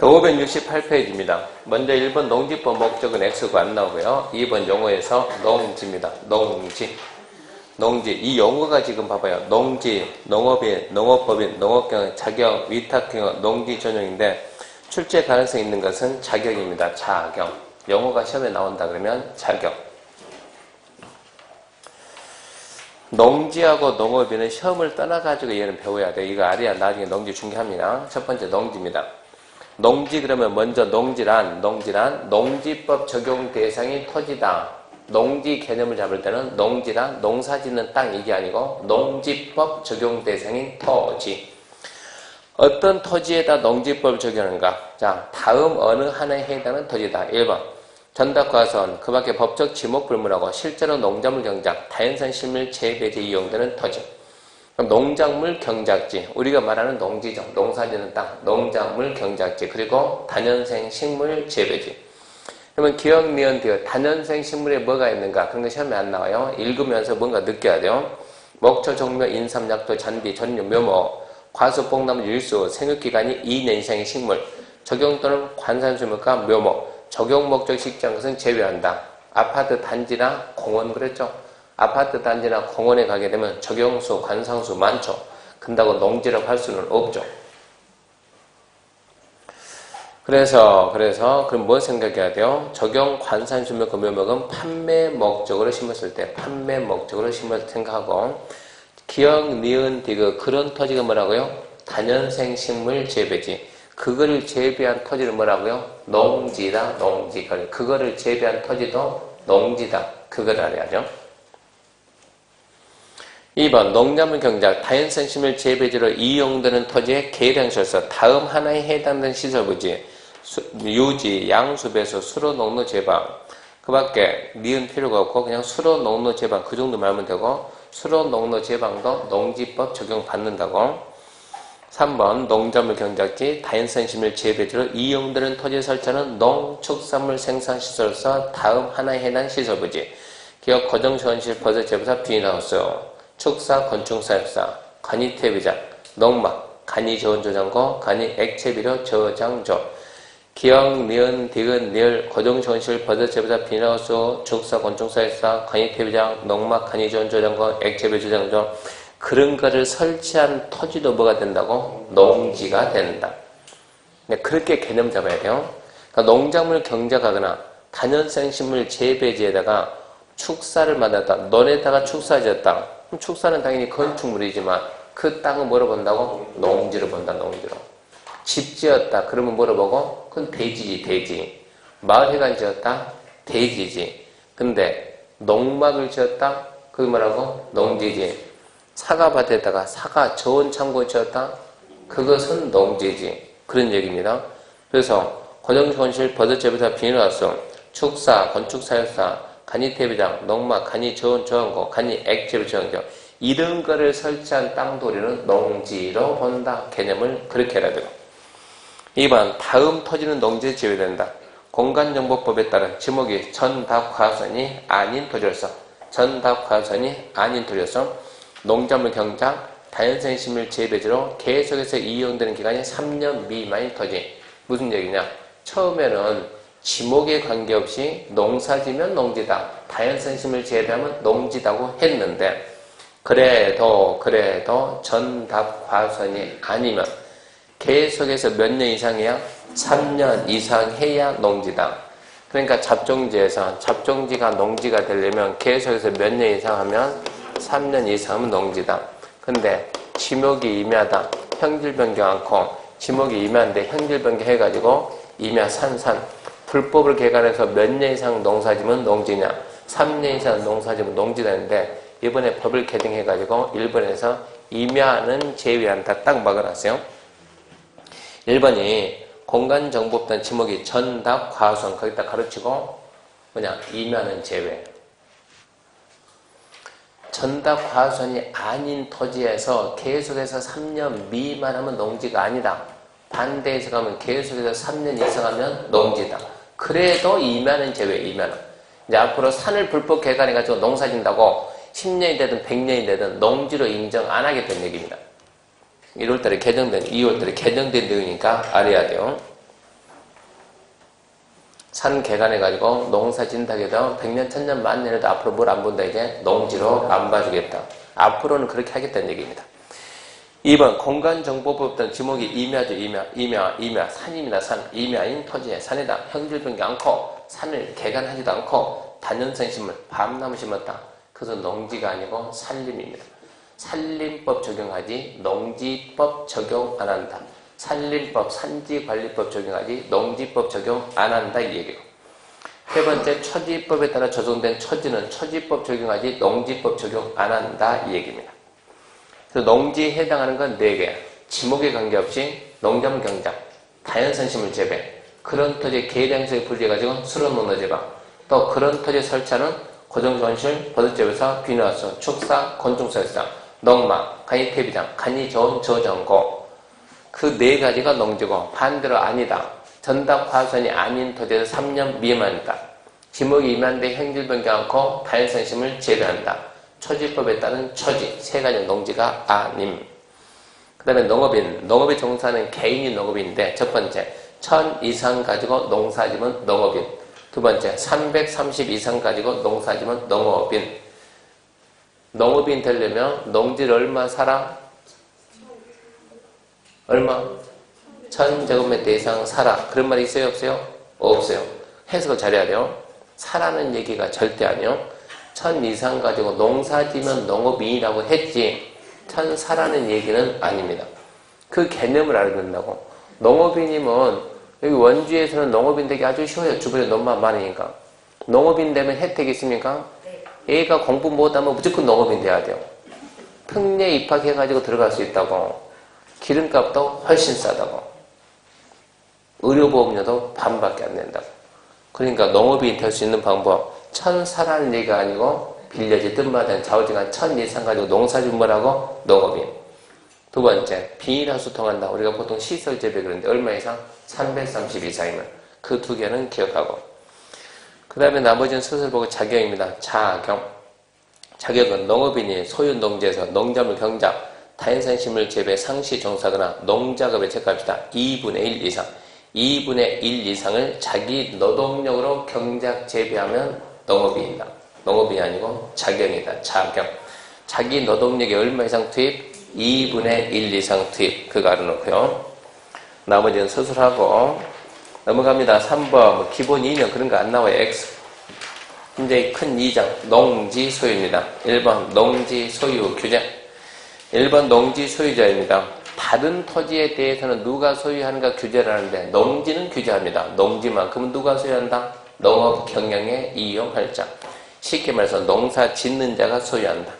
568페이지입니다. 먼저 1번 농지법 목적은 X가 안 나오고요. 2번 용어에서 농지입니다. 농지. 이 용어가 지금 봐봐요. 농지, 농업인, 농업법인, 농업경영, 자격, 위탁경영, 농지 전용인데 출제 가능성이 있는 것은 자격입니다. 자격. 용어가 시험에 나온다 그러면 자격. 농지하고 농업인은 시험을 떠나가지고 얘는 배워야 돼요. 이거 알아야 나중에 농지 중개합니다. 첫 번째 농지입니다. 농지 그러면 먼저 농지란 농지법 적용 대상이 토지다. 농지 개념을 잡을 때는 농지란 농사짓는 땅 이게 아니고 농지법 적용 대상인 토지. 어떤 토지에다 농지법을 적용하는가? 자, 다음 어느 하나에 해당하는 토지다. 1번 전답과선 그 밖에 법적 지목 불문하고 실제로 농작물 경작, 다연산 식물 재배지에 이용되는 토지. 그럼 농작물 경작지, 우리가 말하는 농지죠. 농사짓는 땅, 농작물 경작지, 그리고 단연생 식물 재배지. 그러면 기억, 니은, 디귿, 단연생 식물에 뭐가 있는가? 그런 거 시험에 안 나와요. 읽으면서 뭔가 느껴야 돼요. 목초, 종묘, 인삼, 약도, 잔디, 전류, 묘모, 과수, 뽕나무, 일수, 생육기간이 2년 이상의 식물, 적용 또는 관산수목과 묘모, 적용 목적 식지한 것은 제외한다. 아파트 단지나 공원 그랬죠? 아파트 단지나 공원에 가게 되면 적용수, 관상수 많죠. 근다고 농지라고 할 수는 없죠. 그래서 그럼 뭐 생각해야 돼요? 적용, 관산수목, 묘목은 판매 목적으로 심었을 때, 생각하고, 기억, 니은, 디귿, 그런 토지가 뭐라고요? 단연생 식물 재배지. 그거를 재배한 토지를 뭐라고요? 농지다, 농지. 그거를 재배한 토지도 농지다. 그걸 알아야죠. 2번 농작물 경작, 다연생 식물 재배지로 이용되는 토지의 계량시설서 다음 하나에 해당되는 시설부지, 유지, 양수, 배수, 수로, 농로, 제방. 그 밖에 니은 필요가 없고 그냥 수로, 농로, 제방 그 정도 말하면 되고 수로, 농로, 제방도 농지법 적용받는다고. 3번 농작물 경작지, 다연생 식물 재배지로 이용되는 토지 설치하는 농축산물 생산시설서 다음 하나에 해당 시설부지, 기업, 고정시원실, 버섯재배사, 비닐하우스, 축사, 건축사육사, 간이태비장, 농막, 간이저온저장고, 간이액체비료 저장조, 기억, 니은, 디귿, 니을, 고정시원실, 버섯재배사, 비닐하우스, 축사, 건축사육사, 간이태비장, 농막, 간이저온저장고, 액체비료 저장조, 그런 거를 설치한 토지도 뭐가 된다고? 농지가 된다. 그렇게 개념 잡아야 돼요. 그러니까 농작물 경작하거나 단연생 식물 재배지에다가 축사를 만들었다. 너네다가 축사 지었다. 그럼 축사는 당연히 건축물이지만 그 땅을 뭐로 본다고? 농지로 본다. 농지로. 집 지었다. 그러면 뭐로 보고? 그건 대지지. 대지. 마을회관 지었다. 대지지. 근데 농막을 지었다. 그게 뭐라고? 농지지. 사과밭에다가 사과 저온 창고 지었다? 그것은 농지지. 그런 얘기입니다. 그래서 고정시원실, 버섯재배사, 비닐하우스, 축사, 건축사육사, 간이태비장, 농막, 간이저온 저온고, 간이액체비료 저장고 이런 거를 설치한 땅도 우리는 농지로 본다. 개념을 그렇게 해야 되고. 2번 다음 토지는 농지에 제외된다. 공간정보법에 따른 지목이 전답과선이 아닌 토지로서 농작물 경작, 다연생 식물 재배지로 계속해서 이용되는 기간이 3년 미만인 토지. 무슨 얘기냐? 처음에는 지목에 관계없이 농사지면 농지다. 다연생 식물 재배하면 농지다고 했는데 그래도 전답과선이 아니면 계속해서 몇 년 이상 해야? 3년 이상 해야 농지다. 그러니까 잡종지가 농지가 되려면 계속해서 몇 년 이상 하면 3년 이상은 농지다. 근데 지목이 임야다. 형질 변경 않고 지목이 임야인데 형질 변경 해가지고 임야 산산 불법을 개간해서 몇 년 이상 농사지면 농지냐? 3년 이상 농사지면 농지다는데 이번에 법을 개정해가지고 일본에서 임야는 제외한다. 딱 막아놨어요. 1번이 공간정보단 지목이 전답 과수원 거기다 가르치고 임야는 제외. 전답 과수원이 아닌 토지에서 계속해서 3년 미만 하면 농지가 아니다. 반대해서 가면 계속해서 3년 이상 하면 농지다. 그래도 임야는 제외. 임야는 이제 앞으로 산을 불법 개간해가지고 농사 짓는다고 10년이 되든 100년이 되든 농지로 인정 안 하게 된 얘기입니다. 2월달에 개정된 내용이니까 알아야 돼요. 산 개간해가지고 농사 진다게 되면 100년, 1000년, 만년에도 앞으로 뭘 안 본다 이제 농지로 안 봐주겠다. 앞으로는 그렇게 하겠다는 얘기입니다. 2번 공간정보법단 지목이 임야죠. 임야 산입니다. 산 임야인 토지의 산이다. 형질변기 않고 산을 개간하지도 않고 단연생식물 밤나무 심었다. 그것은 농지가 아니고 산림입니다. 산림법 적용하지 농지법 적용 안 한다. 산림법, 산지관리법 적용하지 농지법 적용 안 한다 이 얘기고. 세 번째 초지법에 따라 조성된 초지는 초지법 적용하지 농지법 적용 안 한다 이 얘기입니다. 그래서 농지에 해당하는 건 4개. 지목에 관계없이 농작물 경작, 자연생식물 재배, 그런 토지의 계량성에 분리해가지고 수로농로 제방, 또 그런 토지에 설치하는 고정전실, 버섯재배사, 비누하수, 축사, 곤충설사, 농막, 간이태비장, 간이 좋은 저정고 그 4가지가 농지고 반대로 아니다. 전답화선이 아닌 토지에서 3년 미만이다. 지목이 임한데 행질변경 않고 자연생식물 재배한다. 초지법에 따른 초지, 3가지 농지가 아님. 그 다음에 농업인, 농업에 종사하는 개인이 농업인데 첫 번째 1000 이상 가지고 농사지면 농업인. 두 번째 330 이상 가지고 농사지면 농업인. 농업인 되려면 농지를 얼마 살아? 얼마? 1000제곱미터 이상 살아. 그런 말이 있어요? 없어요? 없어요. 해석을 잘해야 돼요. 사라는 얘기가 절대 아니요. 1000 이상 가지고 농사지면 농업인이라고 했지 1000 사라는 얘기는 아닙니다. 그 개념을 알아야 된다고. 농업인이면 여기 원주에서는 농업인 되기 아주 쉬워요. 주변에 너무만 많으니까. 농업인 되면 혜택이 있습니까? 애가 공부 못하면 무조건 농업인 돼야 돼요. 특례 입학해가지고 들어갈 수 있다고. 기름값도 훨씬 싸다고. 의료보험료도 반밖에 안 낸다고. 그러니까 농업인이 될 수 있는 방법 1000 사라는 얘기가 아니고 빌려지 뜸마다 좌우지간 1000 이상 가지고 농사짓는 뭐라고? 농업인. 두 번째 비닐하우스 통한다. 우리가 보통 시설재배 그러는데 얼마 이상? 330 이상이면 그 2개는 기억하고. 그 다음에 나머지는 스스로 보고 자격입니다. 자격. 자격은 농업인이 소유 농지에서 농작물 경작, 다연생식물 재배 상시 종사하거나 농작업에 적합시다. 2분의 1 이상. 2분의 1 이상을 자기 노동력으로 경작 재배하면 농업인이다. 농업이 아니고 자격이다. 자격. 자기 노동력이 얼마 이상 투입? 2분의 1 이상 투입. 그거 알아놓고요. 나머지는 수술하고 넘어갑니다. 3번 기본 2년 그런 거 안 나와요. X. 굉장히 큰 2장 농지 소유입니다. 1번 농지 소유 규제. 1번 농지 소유자입니다. 다른 토지에 대해서는 누가 소유하는가 규제를 하는데 농지는 규제합니다. 농지만큼은 누가 소유한다? 농업 경영에 이용할 자. 쉽게 말해서 농사 짓는 자가 소유한다.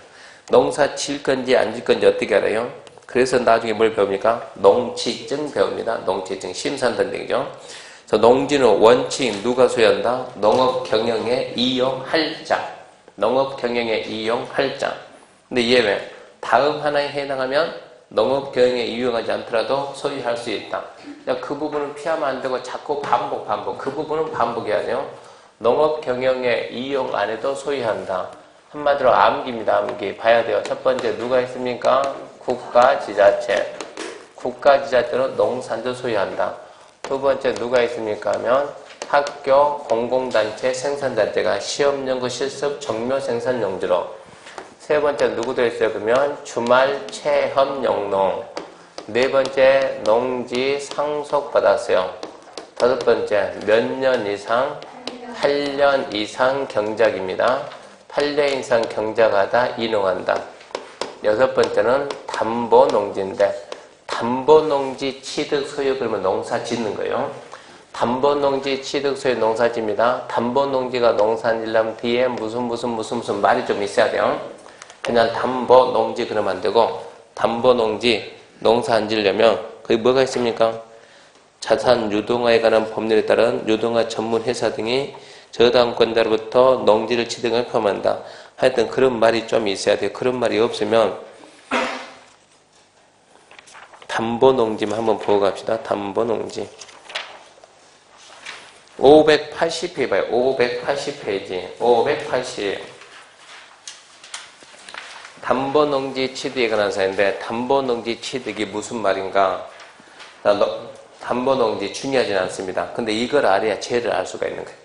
농사 질 건지 안 질 건지 어떻게 알아요? 그래서 나중에 뭘 배웁니까? 농지증 배웁니다. 농지증 심사한다는 얘기죠. 그래서 농지는 원칙 누가 소유한다? 농업 경영에 이용할 자. 농업 경영에 이용할 자. 근데 예외. 다음 하나에 해당하면 농업 경영에 이용하지 않더라도 소유할 수 있다. 그 부분은 피하면 안 되고 자꾸 반복. 그 부분은 반복해야 돼요. 농업 경영에 이용 안 해도 소유한다. 한마디로 암기입니다. 암기. 봐야 돼요. 첫 번째 누가 있습니까? 국가지자체. 국가지자체는 농산도 소유한다. 두 번째 누가 있습니까? 하면 학교, 공공단체, 생산단체가 시험연구, 실습, 정묘 생산용지로. 세 번째 누구 들어있어요? 그러면 주말 체험 영농. 네 번째 농지 상속받았어요. 다섯 번째 몇 년 이상? 8년 이상 경작입니다. 8년 이상 경작하다 인용한다. 여섯 번째는 담보농지인데 담보농지 취득 소유 그러면 농사 짓는 거예요. 담보농지 취득 소유 농사지입니다. 담보농지가 농사지려면 뒤에 무슨 말이 좀 있어야 돼요. 그냥 담보농지 그러면 안 되고 담보농지 농사 안 지려면 거기 뭐가 있습니까? 자산 유동화에 관한 법률에 따른 유동화 전문 회사 등이 저당권자로부터 농지를 취득을 포함한다. 하여튼 그런 말이 좀 있어야 돼요. 그런 말이 없으면 담보농지만 한번 보고 갑시다. 담보농지 580페이지 봐요. 580페이지 580 담보농지 취득에 관한 사인데 담보농지 취득이 무슨 말인가? 담보농지 중요하진 않습니다. 근데 이걸 알아야 죄를 알 수가 있는 거예요.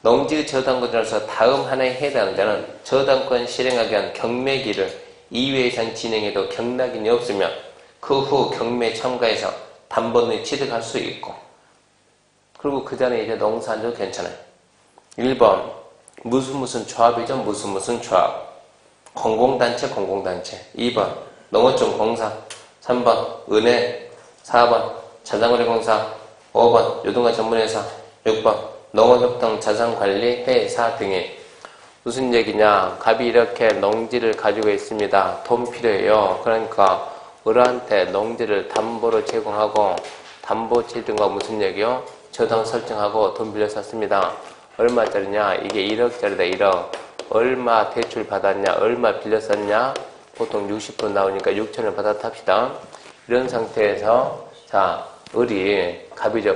농지 저당권자로서 다음 하나에 해당하는 자는 저당권 실행하기 위한 경매기를 2회 이상 진행해도 경락인이 없으면 그 후 경매에 참가해서 담보는 취득할 수 있고, 그리고 그 전에 이제 농사 안 줘도 괜찮아요. 1번 무슨 조합이죠. 무슨 조합. 공공단체. 2번 농어촌 공사. 3번 은행. 4번 자산거래공사. 5번 유동화 전문회사. 6번 농어협동 자산관리회사 등이. 무슨 얘기냐. 갑이 이렇게 농지를 가지고 있습니다. 돈 필요해요. 그러니까 을한테 농지를 담보로 제공하고, 담보 취득과 무슨 얘기요? 저당 설정하고 돈 빌려 샀습니다. 얼마짜리냐? 이게 1억짜리다. 1억. 얼마 대출 받았냐? 얼마 빌렸었냐? 보통 60% 나오니까 6천을 받아 탑시다. 이런 상태에서 자, 을이 갑이죠.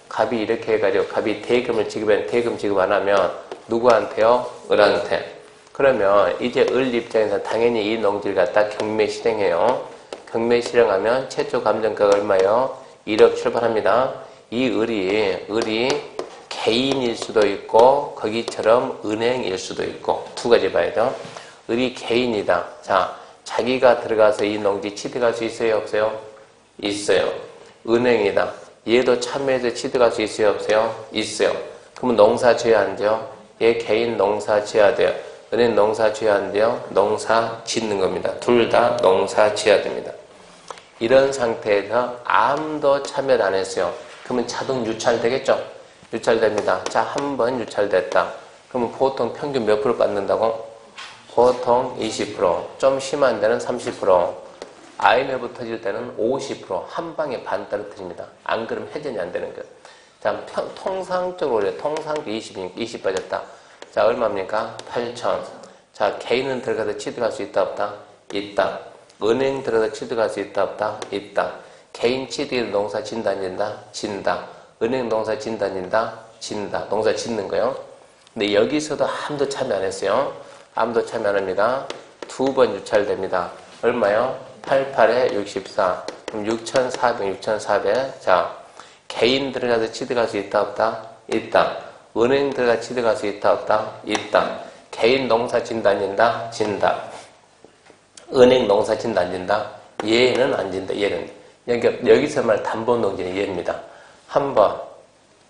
갑이 이렇게 해가지고 갑이 대금을 지급하면 대금 지급 안 하면 누구한테요? 을한테. 그러면 이제 을 입장에서 당연히 이 농지를 갖다 경매 실행해요. 경매 실행하면 최초 감정가가 얼마예요? 1억 출발합니다. 이 을이 개인일 수도 있고 거기처럼 은행일 수도 있고 두 가지 봐야죠. 을이 개인이다. 자, 자기가 들어가서 이 농지 취득할 수 있어요? 없어요? 있어요. 은행이다. 얘도 참여해서 취득할 수 있어요? 없어요? 있어요. 그러면 농사 지어야 안 돼요? 얘 개인 농사 지어야 돼요. 은행 농사 지어야 안 돼요? 농사 짓는 겁니다. 둘 다 농사 지어야 됩니다. 이런 상태에서 아무도 참여를 안 했어요. 그러면 자동 유찰되겠죠? 유찰됩니다. 자, 한 번 유찰됐다. 그러면 보통 평균 몇 프로 받는다고? 보통 20%, 좀 심한 데는 30%, IMF 터질 때는 50%, 한 방에 반 떨어뜨립니다. 안 그러면 회전이 안 되는 거예요. 자, 통상적으로 그래. 통상적으로 20 빠졌다. 자, 얼마입니까? 8천. 자, 개인은 들어가서 취득할 수 있다, 없다? 있다. 은행 들어가서 취득할 수 있다, 없다? 있다. 개인 취득에도 농사 진다, 안 진다? 진다. 은행 농사 진다, 안 진다? 진다. 농사 짓는 거요. 근데 여기서도 아무도 참여 안 했어요. 아무도 참여 안 합니다. 두 번 유찰됩니다. 얼마요? 88에 64. 그럼 6,400. 자, 개인 들어가서 취득할 수 있다, 없다? 있다. 은행 들어가서 취득할 수 있다, 없다? 있다. 개인 농사 진다, 안 진다? 진다. 은행 농사 진다, 안 진다? 얘는 안 진다, 얘는. 여기서 말 담보농지는 얘입니다. 한 번,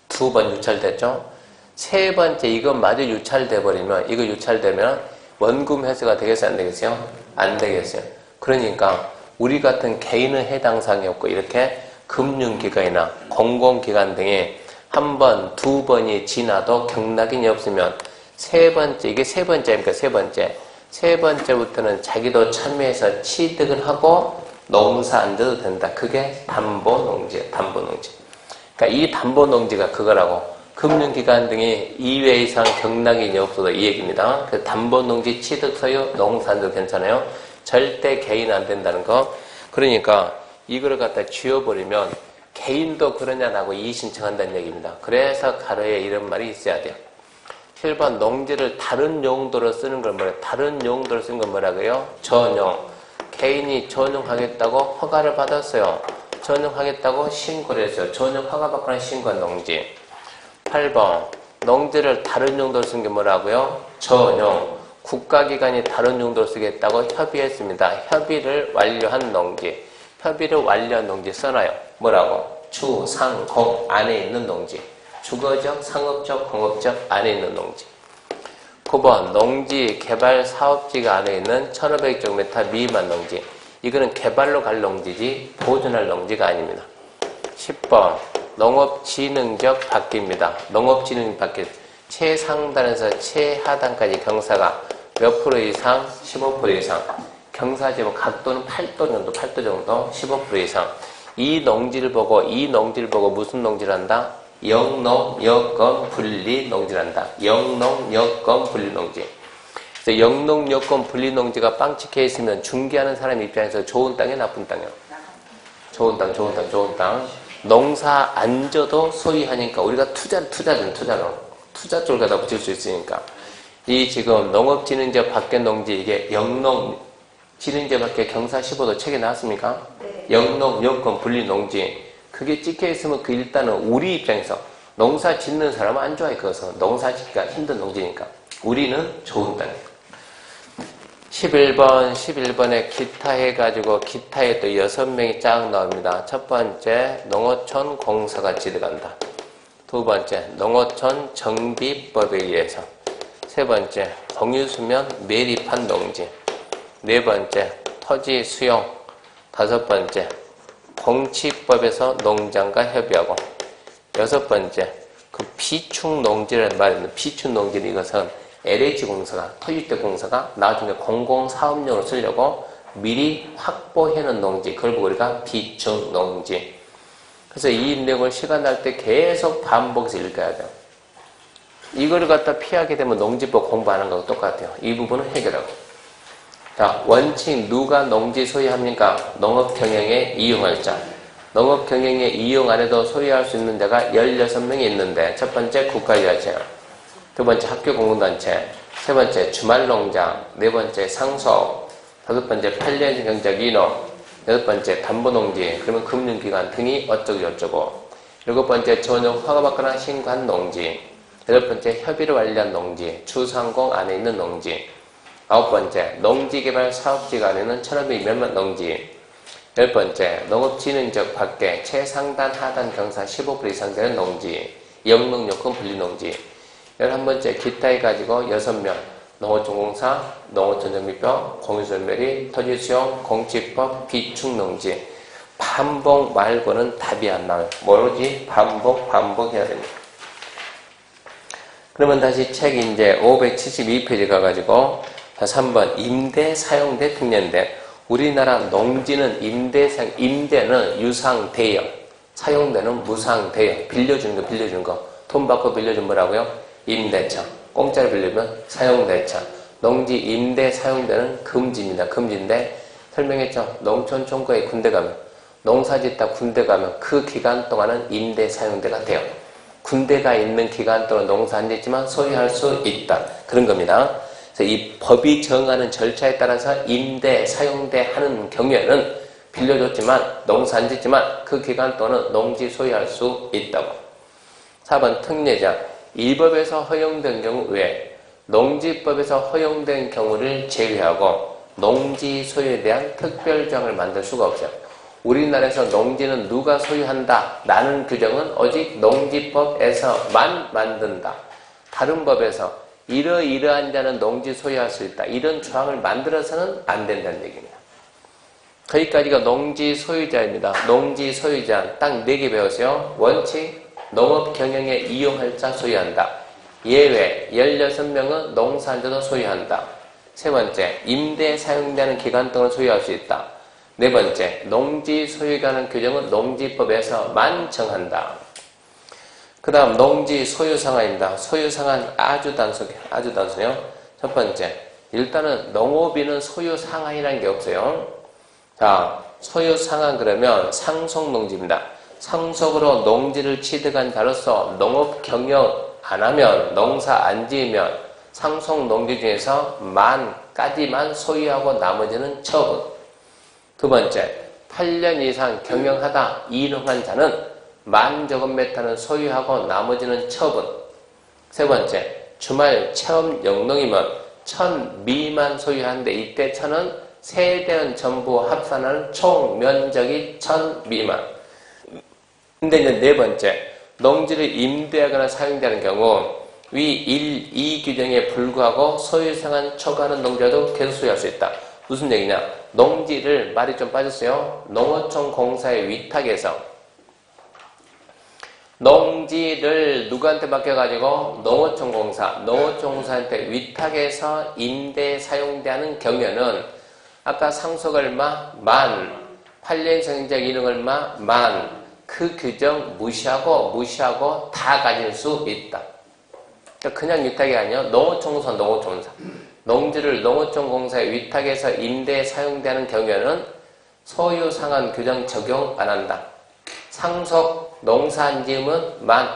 두 번 유찰됐죠? 세 번째, 이건 마저 유찰돼 버리면, 이거 유찰되면 원금 회수가 되겠어요, 안 되겠어요? 안 되겠어요. 그러니까 우리 같은 개인은 해당 사항이 없고 이렇게 금융기관이나 공공기관 등에 한 번, 두 번이 지나도 경락인이 없으면 세 번째, 이게 세 번째입니까? 세 번째. 세 번째부터는 자기도 참여해서 취득을 하고 농사 안 져도 된다. 그게 담보농지예요. 담보농지. 그러니까 이 담보농지가 그거라고. 금융기관 등이 2회 이상 경락인이 없어도 이 얘기입니다. 그 담보농지 취득 소유 농사 안 져도 괜찮아요. 절대 개인 안 된다는 거. 그러니까 이거를 갖다 쥐어버리면 개인도 그러냐라고 이의 신청한다는 얘기입니다. 그래서 가로에 이런 말이 있어야 돼요. 7번 농지를 다른 용도로 쓰는 걸 뭐래요? 다른 용도로 쓰는 건 뭐라고요? 전용. 개인이 전용하겠다고 허가를 받았어요. 전용하겠다고 신고를 했어요. 전용 허가 받거나 신고한 농지. 8번 농지를 다른 용도로 쓰는 게 뭐라고요? 전용. 국가기관이 다른 용도로 쓰겠다고 협의했습니다. 협의를 완료한 농지. 협의를 완료한 농지 써놔요. 뭐라고? 주, 상, 공 안에 있는 농지. 주거적, 상업적, 공업적 안에 있는 농지. 9번 농지 개발 사업지가 안에 있는 1500제곱미터 미만 농지. 이거는 개발로 갈 농지지 보존할 농지가 아닙니다. 10번 농업진흥적 바퀴입니다. 농업진흥 바퀴. 최상단에서 최하단까지 경사가 몇 프로 이상? 15% 이상. 경사지목 각도는 8도 정도, 8도 정도, 15% 이상. 이 농지를 보고 무슨 농지를 한다? 영농, 여건, 분리 농지를 한다. 영농, 여건, 분리 농지. 그래서 영농, 여건, 분리 농지가 빵찍혀 있으면 중개하는 사람 입장에서 좋은 땅이야, 나쁜 땅이야? 좋은 땅, 좋은 땅, 좋은 땅. 농사 안 져도 소유하니까 우리가 투자 쪽을 갖다 붙일 수 있으니까. 이 지금 농업진흥제 밖에 농지, 이게 영농, 진흥제 밖에 경사 15도 책에 나왔습니까? 네. 영농, 여건, 분리 농지. 그게 찍혀 있으면 그 일단은 우리 입장에서 농사 짓는 사람은 안 좋아해. 그것은 농사 짓기가 힘든 농지니까. 우리는 좋은 땅이에요. 11번에 기타 해가지고 기타에 또 6명이 쫙 나옵니다. 첫 번째 농어촌 공사가 지어간다. 두 번째 농어촌 정비법에 의해서. 세 번째 공유수면 매립한 농지. 네 번째 토지 수용. 다섯 번째 공치법에서 농장과 협의하고. 여섯 번째 그 비축 농지라는 말입니다. 비축 농지는 이것은 LH공사가 토지주택공사가 나중에 공공사업용으로 쓰려고 미리 확보해놓은 농지, 그걸 보고 우리가 비축 농지. 그래서 이 내용을 시간 날 때 계속 반복해서 읽어야 돼요. 이걸 갖다 피하게 되면 농지법 공부하는 거하고 똑같아요. 이 부분은 해결하고. 자, 원칙 누가 농지 소유합니까? 농업경영에 이용할 자. 농업경영에 이용 안 해도 소유할 수 있는 자가 16명이 있는데, 첫 번째 국가유아체, 두 번째 학교 공동단체, 세 번째 주말농장, 네 번째 상속, 다섯 번째 8년 경작 인허, 여섯 번째 담보농지, 그러면 금융기관 등이 어쩌고 일곱 번째 전용 허가받거나 신고한 농지, 여덟 번째 협의를 완료한 농지, 주상공 안에 있는 농지, 아홉 번째 농지개발 사업지가 안에 있는 1500몇만 농지, 열 번째 농업진흥지역 밖에 최상단 하단 경사 15% 이상 되는 농지, 영농요건 분리농지, 11번째 기타 해가지고 6명 농어촌공사, 농어촌정비법, 공유설매리, 토지수용, 공치법, 비축농지. 반복 말고는 답이 안 나와요. 뭐지? 반복해야 됩니다. 그러면 다시 책 이제 572페이지 가가지고 3번 임대, 사용대, 특례인데, 우리나라 농지는 임대는 유상대여, 사용대는 무상대여. 빌려주는 거. 돈 받고 빌려준 뭐라고요? 임대차. 공짜로 빌리면 사용대차. 농지 임대, 사용대는 금지입니다. 금지인데 설명했죠. 농촌 총괄에 군대 가면, 농사 짓다 군대 가면 그 기간 동안은 임대, 사용대가 돼요. 군대가 있는 기간 동안 농사 안 짓지만 소유할 수 있다. 그런 겁니다. 그래서 이 법이 정하는 절차에 따라서 임대, 사용대 하는 경우에는 빌려줬지만 농사 안 짓지만 그 기간 동안은 농지 소유할 수 있다고. 4번 특례자. 이 법에서 허용된 경우 외에 농지법에서 허용된 경우를 제외하고 농지 소유에 대한 특별조항을 만들 수가 없어요. 우리나라에서 농지는 누가 소유한다 라는 규정은 오직 농지법에서만 만든다. 다른 법에서 이러이러한 자는 농지 소유할 수 있다, 이런 조항을 만들어서는 안 된다는 얘기입니다. 거기까지가 농지 소유자입니다. 농지 소유자 딱 4개 배웠어요. 원칙 농업 경영에 이용할 자 소유한다. 예외 16명은 농사한 자도 소유한다. 세 번째 임대 사용되는 기간 동안 소유할 수 있다. 네 번째 농지 소유에 관한 규정은 농지법에서만 정한다. 그 다음 농지 소유 상한입니다. 소유 상한 아주 단순해요. 첫 번째 일단은 농업인은 소유 상한이라는 게 없어요. 자, 소유 상한 그러면 상속 농지입니다. 상속으로 농지를 취득한 자로서 농업 경영 안 하면, 농사 안 지으면 상속 농지 중에서 만까지만 소유하고 나머지는 처분. 두 번째, 8년 이상 경영하다 이농한 자는 만 적은 메타는 소유하고 나머지는 처분. 세 번째, 주말 체험 영농이면 1000 미만 소유하는데 이때 1000은 세대원 전부 합산하는 총 면적이 1000 미만. 근데 이제 네 번째, 농지를 임대하거나 사용되는 경우 위 1, 2 규정에 불구하고 소유상한 초과하는 농지라도 계속 소유할 수 있다. 무슨 얘기냐? 농지를, 말이 좀 빠졌어요. 농어촌 공사의 위탁에서 농지를 누구한테 맡겨가지고 농어촌 공사한테 위탁해서 임대 사용되는 경우에는 아까 상속 얼마? 만, 8년 성인적 이능 얼마? 만. 그 규정 무시하고 다 가질 수 있다. 그냥 위탁이 아니에요. 농어촌공사. 농지를 농어촌공사에 위탁해서 임대에 사용되는 경우에는 소유상한 규정 적용 안 한다. 상속 농사안 지으면 만,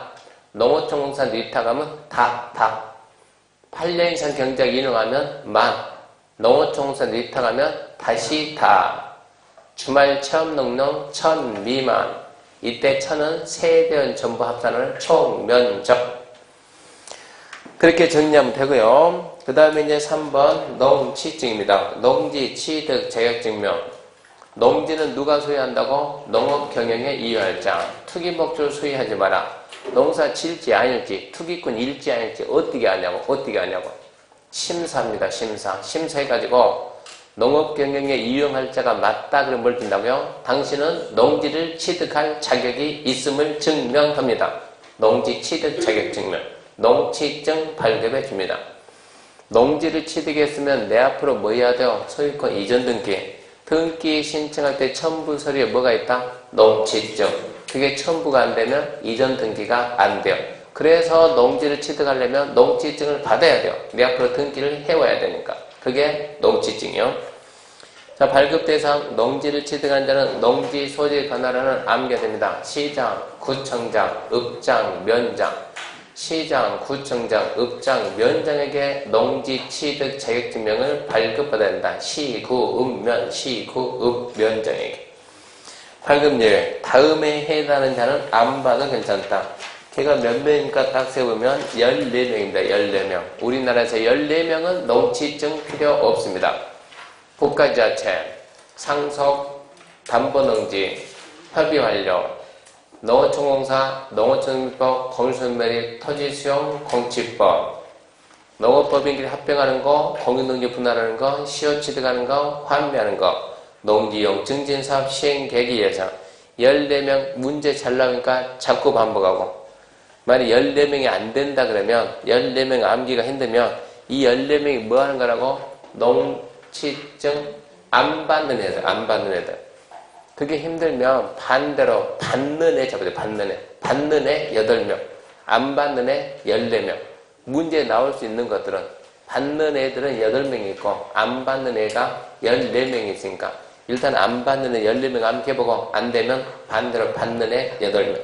농어촌공사한테 위탁하면 다. 8년 이상 경작 이능하면 만, 농어촌공사한테 위탁하면 다시 다. 주말 체험농농 1000 미만, 이때 천은 세대원 전부 합산을 총면적. 그렇게 정리하면 되고요. 그 다음에 이제 3번 농취증입니다. 농지, 취득, 자격증명. 농지는 누가 소유한다고? 농업경영에 이유할 자. 투기 목적을 소유하지 마라. 농사 질지 아닐지, 투기꾼 일지 아닐지 어떻게 하냐고. 심사입니다. 심사해가지고 농업경영에 이용할 자가 맞다 그러면 뭘 든다고요? 당신은 농지를 취득할 자격이 있음을 증명합니다. 농지 취득 자격 증명. 농취증 발급해 줍니다. 농지를 취득했으면 내 앞으로 뭐 해야 돼요? 소유권 이전 등기. 등기 신청할 때 첨부 서류에 뭐가 있다? 농취증. 그게 첨부가 안 되면 이전 등기가 안 돼요. 그래서 농지를 취득하려면 농취증을 받아야 돼요. 내 앞으로 등기를 해와야 되니까. 그게 농취증이요. 자, 발급 대상 농지를 취득한 자는 농지 소지 관할하는 암기가 됩니다. 시장, 구청장, 읍장, 면장. 시장, 구청장, 읍장, 면장에게 농지 취득 자격증명을 발급받아야 된다. 시, 구, 읍면, 시, 구, 읍, 면장에게. 발급 예외. 다음에 해당하는 자는 안 봐도 괜찮다. 걔가 몇 명이니까 딱 세보면 14명입니다. 14명. 우리나라에서 14명은 농취증 필요 없습니다. 국가지자체, 상속, 담보농지, 협의완료, 농어촌공사, 농어촌법, 건설매립, 토지수용, 공치법, 농업법인끼리 합병하는 거, 공유농지 분할하는 거, 시효취득하는 거, 환매하는 거, 농지용 증진사업 시행계획 예상. 14명 문제 잘 나오니까 자꾸 반복하고, 만약 14명이 안 된다 그러면 14명 암기가 힘들면 이 14명이 뭐 하는 거라고? 농취증 안 받는 애들. 그게 힘들면 반대로 받는 애 잡아야 돼. 받는 애 8명, 안 받는 애 14명. 문제에 나올 수 있는 것들은 받는 애들은 8명이 있고 안 받는 애가 14명이 있으니까 일단 안 받는 애 14명 암기해보고 안 되면 반대로 받는 애 8명.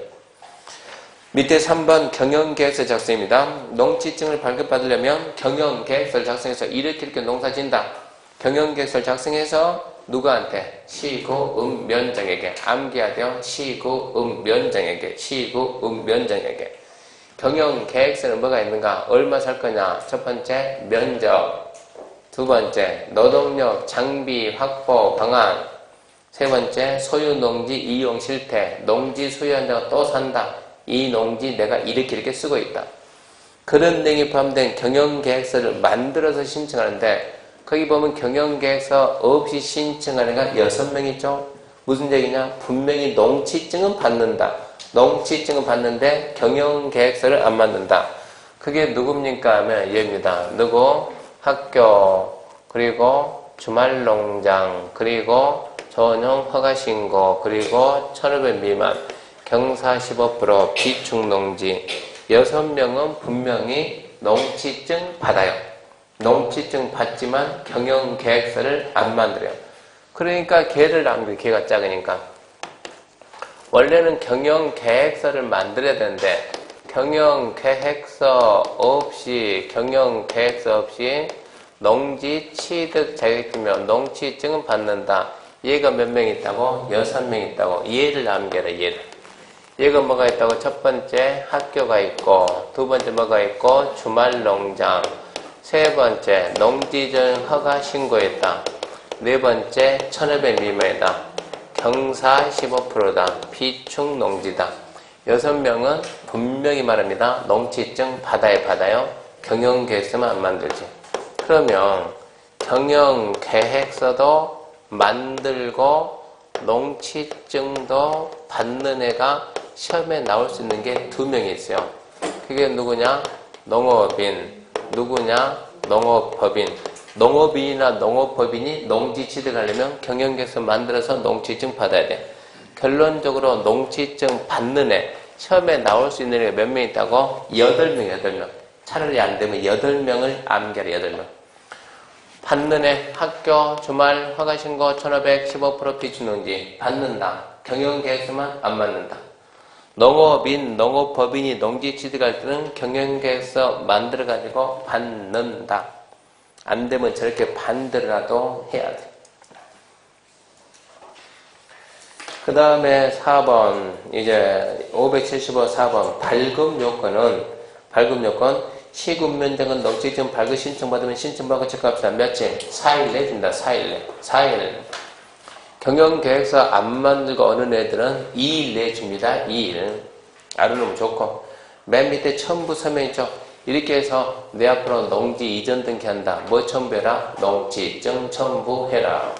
밑에 3번 경영계획서 작성입니다. 농취증을 발급받으려면 경영계획서를 작성해서 이렇게 농사 짓는다. 경영계획서를 작성해서 누구한테? 시구, 면장에게. 암기해야 돼요. 시구, 면장에게. 시구, 면장에게. 경영계획서는 뭐가 있는가? 얼마 살 거냐? 첫 번째, 면적. 두 번째, 노동력, 장비, 확보, 방안. 세 번째, 소유농지 이용 실태. 농지 소유한 자가 또 산다. 이 농지 내가 이렇게 쓰고 있다. 그런 내용이 포함된 경영계획서를 만들어서 신청하는데 거기 보면 경영계획서 없이 신청하는 애가 6명 있죠. 무슨 얘기냐? 분명히 농취증은 받는다. 농취증은 받는데 경영계획서를 안 만든다. 그게 누굽니까 하면 얘입니다. 누구? 학교, 그리고 주말농장, 그리고 전용 허가신고, 그리고 1,500 미만, 경사 15%, 비축농지. 6명은 분명히 농취증 받아요. 농취증 받지만 경영계획서를 안 만들어요. 그러니까 걔를 남겨, 걔가 작으니까. 원래는 경영계획서를 만들어야 되는데 경영계획서 없이 농지 취득 자격증명, 농취증은 받는다. 얘가 몇 명 있다고? 6명 있다고. 얘를 남겨라, 얘를. 얘가 뭐가 있다고? 첫 번째 학교가 있고, 두 번째 뭐가 있고? 주말농장. 세 번째, 농지전 허가 신고했다. 네 번째, 1,500 미만이다. 경사 15%다. 비축 농지다. 6명은 분명히 말합니다. 농취증 받아요. 경영계획서만 안 만들지. 그러면 경영계획서도 만들고 농취증도 받는 애가 시험에 나올 수 있는 게 2명이 있어요. 그게 누구냐? 농업인. 누구냐? 농업법인. 농업인이나 농업법인이 농지 취득하려면 경영계획서 만들어서 농취증 받아야 돼. 결론적으로 농취증 받는 애, 시험에 나올 수 있는 애가 몇 명 있다고? 8명. 차라리 안 되면 8명을 암기하라, 8명. 받는 애, 학교, 주말, 허가신고, 1,500, 15% 비축농지. 받는다. 경영계획서만 안 받는다. 농업인, 농업법인이 농지 취득할 때는 경영계획서 만들어가지고 받는다. 안 되면 저렇게 반대로라도 해야 돼. 그 다음에 4번, 이제 575 4번, 발급 요건, 시급 면적은 농지지금 발급 신청받으면 신청받고 체크합시다. 며칠? 4일 내 준다, 4일 내. 4일. 경영계획서 안 만들고 어느 애들은 2일 내 줍니다, 2일. 알아놓으면 좋고. 맨 밑에 첨부 서명 있죠? 이렇게 해서 내 앞으로 농지 이전 등기한다. 뭐 첨부해라? 농지증 첨부해라.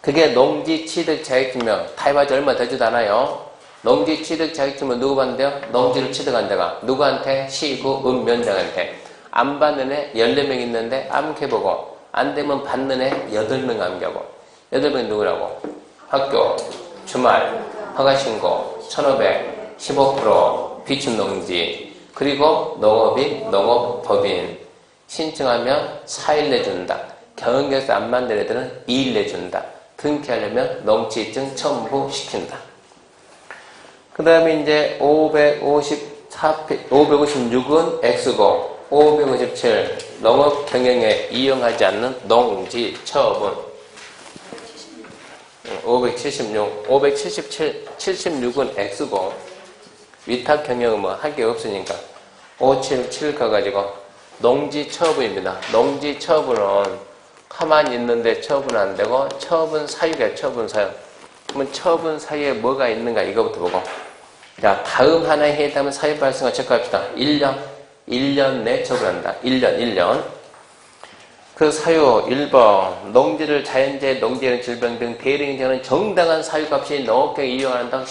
그게 농지 취득 자격증명. 타입하지 얼마 되지도 않아요. 농지 취득 자격증명 누구 받는데요? 농지를 취득한 데가. 누구한테? 시구 읍면장한테. 안 받는 애 14명 있는데 암캐보고 안 되면 받는 애 8명 암캐하고. 8명 누구라고? 학교, 주말, 허가신고, 1500, 15%, 비축농지, 그리고 농업인, 농업법인. 신청하면 4일 내준다. 경영계획서 안 만든 애들은 2일 내준다. 등기하려면 농지증 첨부시킨다. 그 다음에 이제 556은 X고 557 농업 경영에 이용하지 않는 농지 처분. 76은 X고 위탁 경영은 뭐 할 게 없으니까 577 가가지고 농지 처분입니다. 농지 처분은 가만히 있는데 처분 안 되고 처분 사유가 처분 사유. 그러면 처분 사유에 뭐가 있는가 이거부터 보고. 자, 다음 하나에 해당하는 사유 발생을 체크합시다. 1년 내 처분한다. 1년. 그 사유 1번 농지를 자연재해, 농지에는 질병 등 대령이 되는 정당한 사유가 없이 농업경에 이용한다.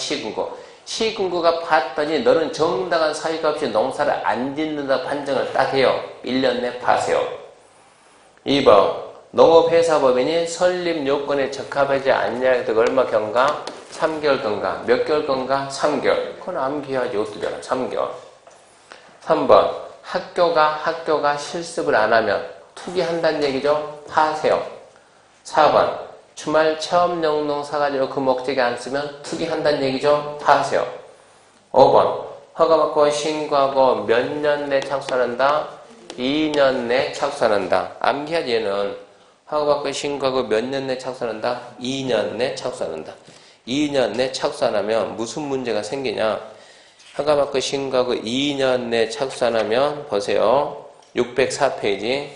시군구가 봤더니 너는 정당한 사유가 없이 농사를 안 짓는다 판정을 딱 해요. 1년 내 파세요. 2번 농업회사법인이 설립 요건에 적합하지 않냐 해도 얼마 경과? 3개월 경과. 몇 개월 경과? 3개월. 그건 암기해야지 어떻게 알아? 3개월. 3번 학교가 실습을 안 하면 투기한다는 얘기죠? 파세요. 4번 주말 체험 영농 사가지고 그 목적에 안 쓰면 투기한다는 얘기죠? 파세요. 5번 허가받고 신고하고 몇 년 내 착수한다? 2년 내 착수한다. 암기하지 얘는. 허가받고 신고하고 몇 년 내 착수한다? 2년 내 착수한다. 2년 내 착수 안 하면 무슨 문제가 생기냐? 허가받고 신고하고 2년 내 착수 안 하면 보세요. 604페이지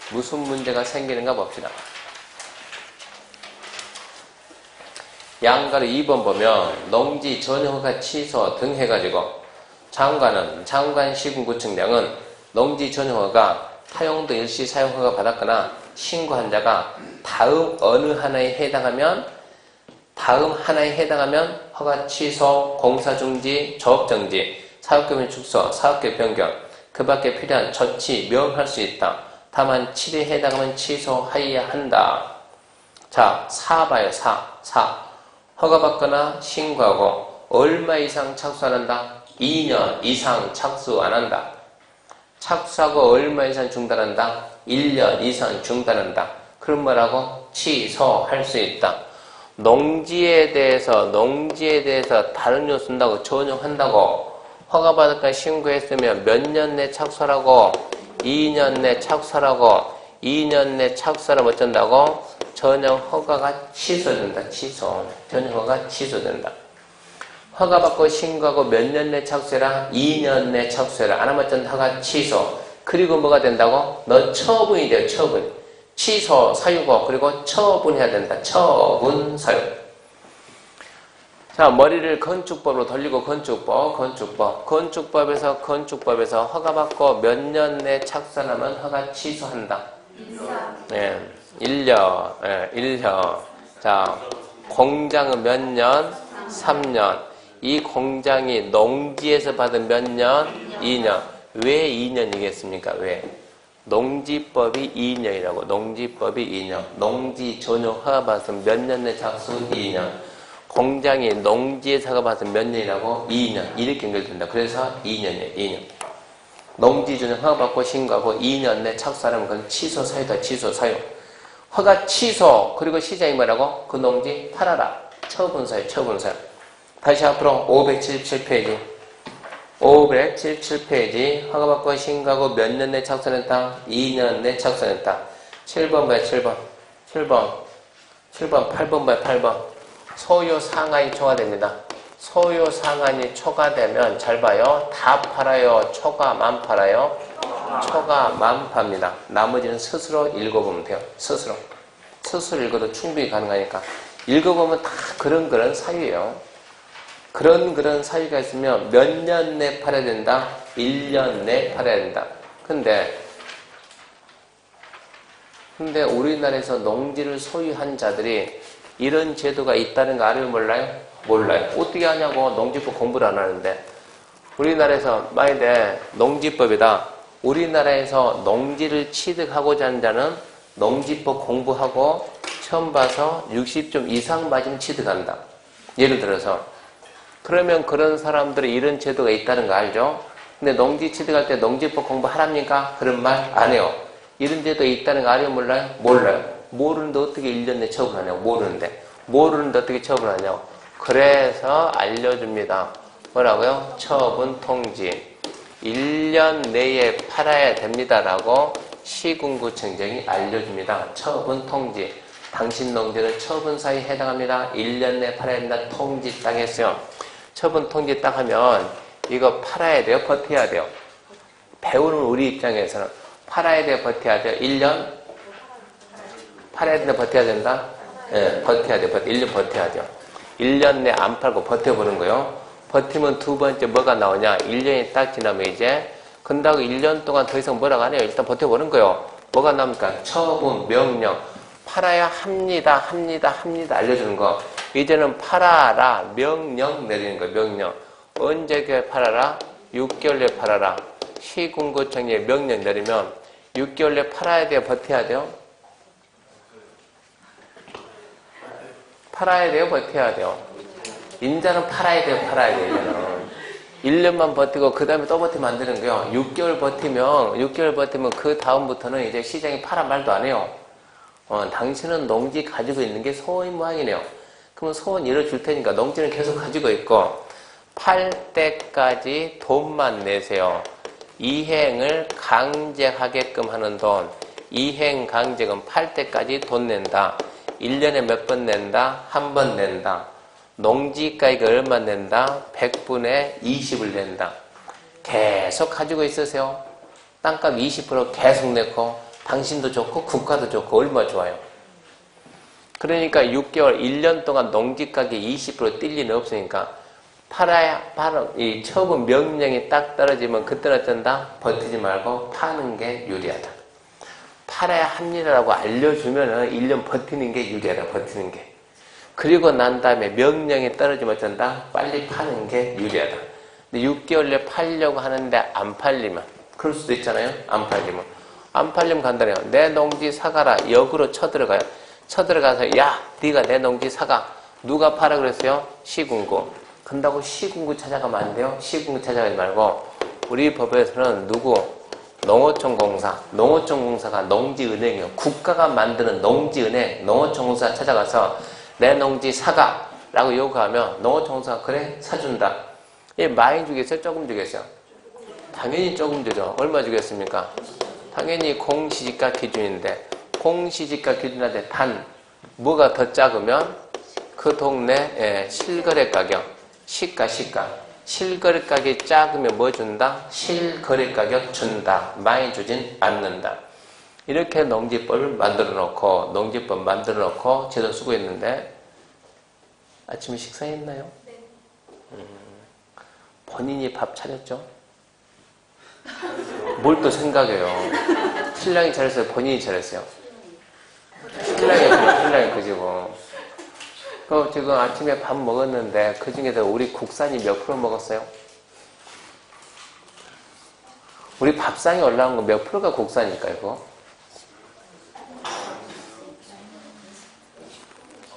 무슨 문제가 생기는가 봅시다. 양가로 2번 보면 농지 전용허가 취소 등 해가지고 장관 시군구청장은 농지 전용허가 사용도 일시 사용허가 받았거나 신고한 자가 다음 하나에 해당하면 허가 취소, 공사 중지, 조업 정지, 사업규모 축소, 사업계 변경, 그 밖에 필요한 조치 명할 수 있다. 다만 7에 해당하면 취소하여야 한다. 자, 4 봐요. 4. 허가받거나 신고하고 얼마 이상 착수 안 한다? 2년 이상 착수 안 한다. 착수하고 얼마 이상 중단한다? 1년 이상 중단한다. 그럼 뭐라고? 취소할 수 있다. 농지에 대해서 다른 요 쓴다고 전용한다고 허가받을까 신고했으면 몇 년 내 착수하라고? 2년 내 착수하라고. 2년 내 착수하라면 어쩐다고? 전용 허가가 취소된다. 전용 허가가 취소된다. 허가받고 신고하고 몇 년 내 착수해라? 2년 내 착수해라. 안 하면 어쩐다? 허가 취소. 그리고 뭐가 된다고? 너 처분이 돼요. 처분. 취소 사유고 그리고 처분해야 된다. 처분 사유. 자, 머리를 건축법으로 돌리고 건축법에서 허가받고 몇 년 내 착수하면 허가 취소한다. 1년. 자, 공장은 몇 년? 3년. 이 공장이 농지에서 받은 몇 년? 2년. 왜 2년이겠습니까? 왜? 농지법이 2년이라고. 농지법이 2년. 농지 전용 허가 받은 몇 년 내 착수? 2년. 공장이 농지에서 허가 받은 몇 년이라고? 2년. 이렇게 연결된다. 그래서 2년이에요. 2년. 농지 전용 허가 받고 신고하고 2년 내 착수하면 그건 취소 사유다. 취소 사유. 허가 취소. 그리고 시장이 뭐라고? 그 농지 팔아라. 처분 사유. 다시 앞으로 577페이지. 577페이지. 허가받고 신고하고 몇 년 내 착수했다? 2년 내 착수했다. 7번 봐요. 7번. 7번. 8번 봐요, 8번. 소요 상한이 초과됩니다. 소요 상한이 초과되면 잘 봐요. 다 팔아요? 초과만 팔아요? 초과만 팝니다. 나머지는 스스로 읽어보면 돼요. 스스로 읽어도 충분히 가능하니까. 읽어보면 다 그런 사유예요. 그런 사유가 있으면 몇 년 내 팔아야 된다? 1년 내 팔아야 된다. 근데 우리나라에서 농지를 소유한 자들이 이런 제도가 있다는 거 알아요? 몰라요. 어떻게 하냐고. 농지법 공부를 안 하는데. 우리나라에서 만약에 농지법이다. 우리나라에서 농지를 취득하고자 하는 자는 농지법 공부하고 처음 봐서 60점 이상 맞으면 취득한다. 예를 들어서. 그러면 그런 사람들이 이런 제도가 있다는 거 알죠? 근데 농지 취득할 때 농지법 공부하랍니까? 그런 말 안 해요. 이런 제도가 있다는 거 알아요? 몰라요. 모르는데 어떻게 1년 내에 처분하냐고. 모르는데 어떻게 처분하냐고. 그래서 알려줍니다. 뭐라고요? 처분 통지. 1년 내에 팔아야 됩니다라고 시군구청장이 알려줍니다. 처분 통지. 당신 농지는 처분사에 해당합니다. 1년 내에 팔아야 된다. 통지 딱 했어요. 처분 통지 딱 하면 이거 팔아야 돼요? 버텨야 돼요? 배우는 우리 입장에서는 팔아야 돼요? 버텨야 돼요? 1년? 팔아야 된다? 버텨야 된다? 예, 버텨야 돼요. 1년 버텨야 돼요. 1년 내 안 팔고 버텨보는 거요. 버티면 두 번째 뭐가 나오냐? 1년이 딱 지나면 이제 근다고 1년 동안 더 이상 뭐라고 안 해요. 일단 버텨보는 거요. 뭐가 나옵니까? 처분, 명령. 팔아야 합니다. 알려주는 거. 이제는 팔아라. 명령 내리는 거. 명령. 언제 팔아라? 6개월 내에 팔아라. 시군구청에 명령 내리면 6개월 내에 팔아야 돼요? 버텨야 돼요? 팔아야 돼요? 버텨야 돼요? 인자는 팔아야 돼요? 이제는. 1년만 버티고 그 다음에 또 버티면 안 되는 거예요. 6개월 버티면 그 다음부터는 이제 시장이 팔아 말도 안 해요. 당신은 농지 가지고 있는 게 소원 모양이네요. 그러면 소원 이뤄줄 테니까 농지는 계속 가지고 있고 팔 때까지 돈만 내세요. 이행을 강제하게끔 하는 돈. 이행 강제금 팔 때까지 돈 낸다. 1년에 몇 번 낸다? 한 번 낸다. 농지가액이 얼마 낸다? 100분의 20을 낸다. 계속 가지고 있으세요. 땅값 20% 계속 내고 당신도 좋고 국가도 좋고 얼마나 좋아요. 그러니까 6개월, 1년 동안 농지가격이 20% 뛸 리는 없으니까 이 처분 명령이 딱 떨어지면 그때는 어쩐다? 버티지 말고 파는 게 유리하다. 팔아야 합니다라고 알려주면은 1년 버티는 게 유리하다. 버티는 게. 그리고 난 다음에 명령이 떨어지면 어쩐다? 빨리 파는 게 유리하다. 근데 6개월 내에 팔려고 하는데 안 팔리면 그럴 수도 있잖아요. 안 팔리면 간단해요. 내 농지 사가라. 역으로 쳐들어가요. 쳐들어가서 야 네가 내 농지 사가. 누가 팔아 그랬어요? 시군구. 근다고 시군구 찾아가면 안 돼요. 시군구 찾아가지 말고 우리 법에서는 농어촌공사가 농지은행이요. 국가가 만드는 농지은행, 농어촌공사 찾아가서 내 농지 사가 라고 요구하면 농어촌공사가 그래? 사준다. 많이 주겠어요? 조금 주겠어요? 당연히 조금 주죠. 얼마 주겠습니까? 당연히 공시지가 기준인데 공시지가 기준한테 단 뭐가 더 작으면 그 동네 실거래 가격 시가 실거래 가격이 작으면 뭐 준다? 실거래 가격 준다. 많이 주진 않는다. 이렇게 농지법을 만들어 놓고 제도 쓰고 있는데 아침에 식사했나요? 네. 본인이 밥 차렸죠? 뭘 또 생각해요? 신랑이 차렸어요? 본인이 차렸어요? 신랑이 그지고. 지금 아침에 밥 먹었는데 그 중에서 우리 국산이 몇 프로 먹었어요? 우리 밥상에 올라온 거 몇 프로가 국산일까요? 그거?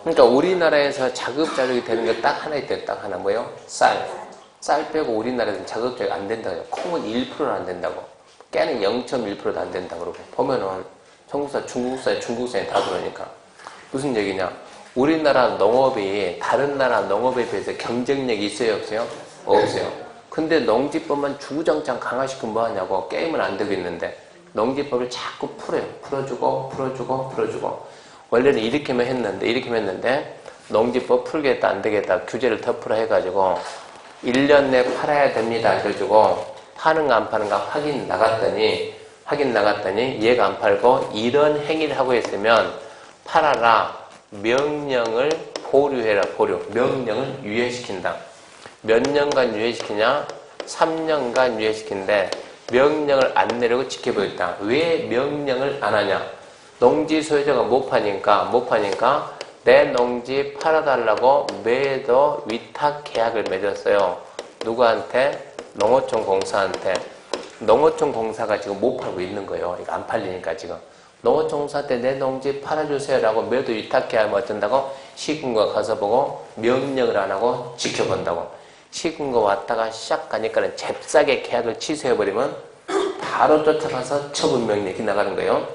그러니까 우리나라에서 자급자족이 되는 게 딱 하나 있대요. 딱 하나 뭐예요? 쌀 빼고 우리나라에서는 자급자족이 안 된다고요. 콩은 1%는 안 된다고. 깨는 0.1%도 안 된다고 그러고. 보면은 중국산이 다 그러니까. 무슨 얘기냐? 우리나라 농업이 다른 나라 농업에 비해서 경쟁력이 있어요? 없어요? 없어요. 근데 농지법만 주구장창 강화시키면 뭐하냐고. 게임은 안 되고 있는데 농지법을 자꾸 풀어요. 풀어주고 원래는 이렇게만 했는데 농지법 풀겠다 안 되겠다 규제를 덮으라 해가지고 1년 내 팔아야 됩니다. 그래가지고 파는가 안 파는가 확인 나갔더니 얘가 안 팔고 이런 행위를 하고 있으면 팔아라. 명령을 보류해라. 명령을 유예시킨다. 몇 년간 유예시키냐? 3년간 유예시킨데 명령을 안 내리고 지켜보겠다. 왜 명령을 안 하냐? 농지 소유자가 못 파니까 내 농지 팔아달라고 매도 위탁 계약을 맺었어요. 누구한테? 농어촌 공사한테. 농어촌 공사가 지금 못 팔고 있는 거예요. 이거 안 팔리니까 지금. 농어촌 공사한테 내 농지 팔아주세요라고 매도 위탁 계약을 어쩐다고? 시군구가 가서 보고 명령을 안 하고 지켜본다고. 시군구 왔다가 샥 가니까는 잽싸게 계약을 취소해버리면 바로 쫓아가서 처분명령이 나가는 거예요.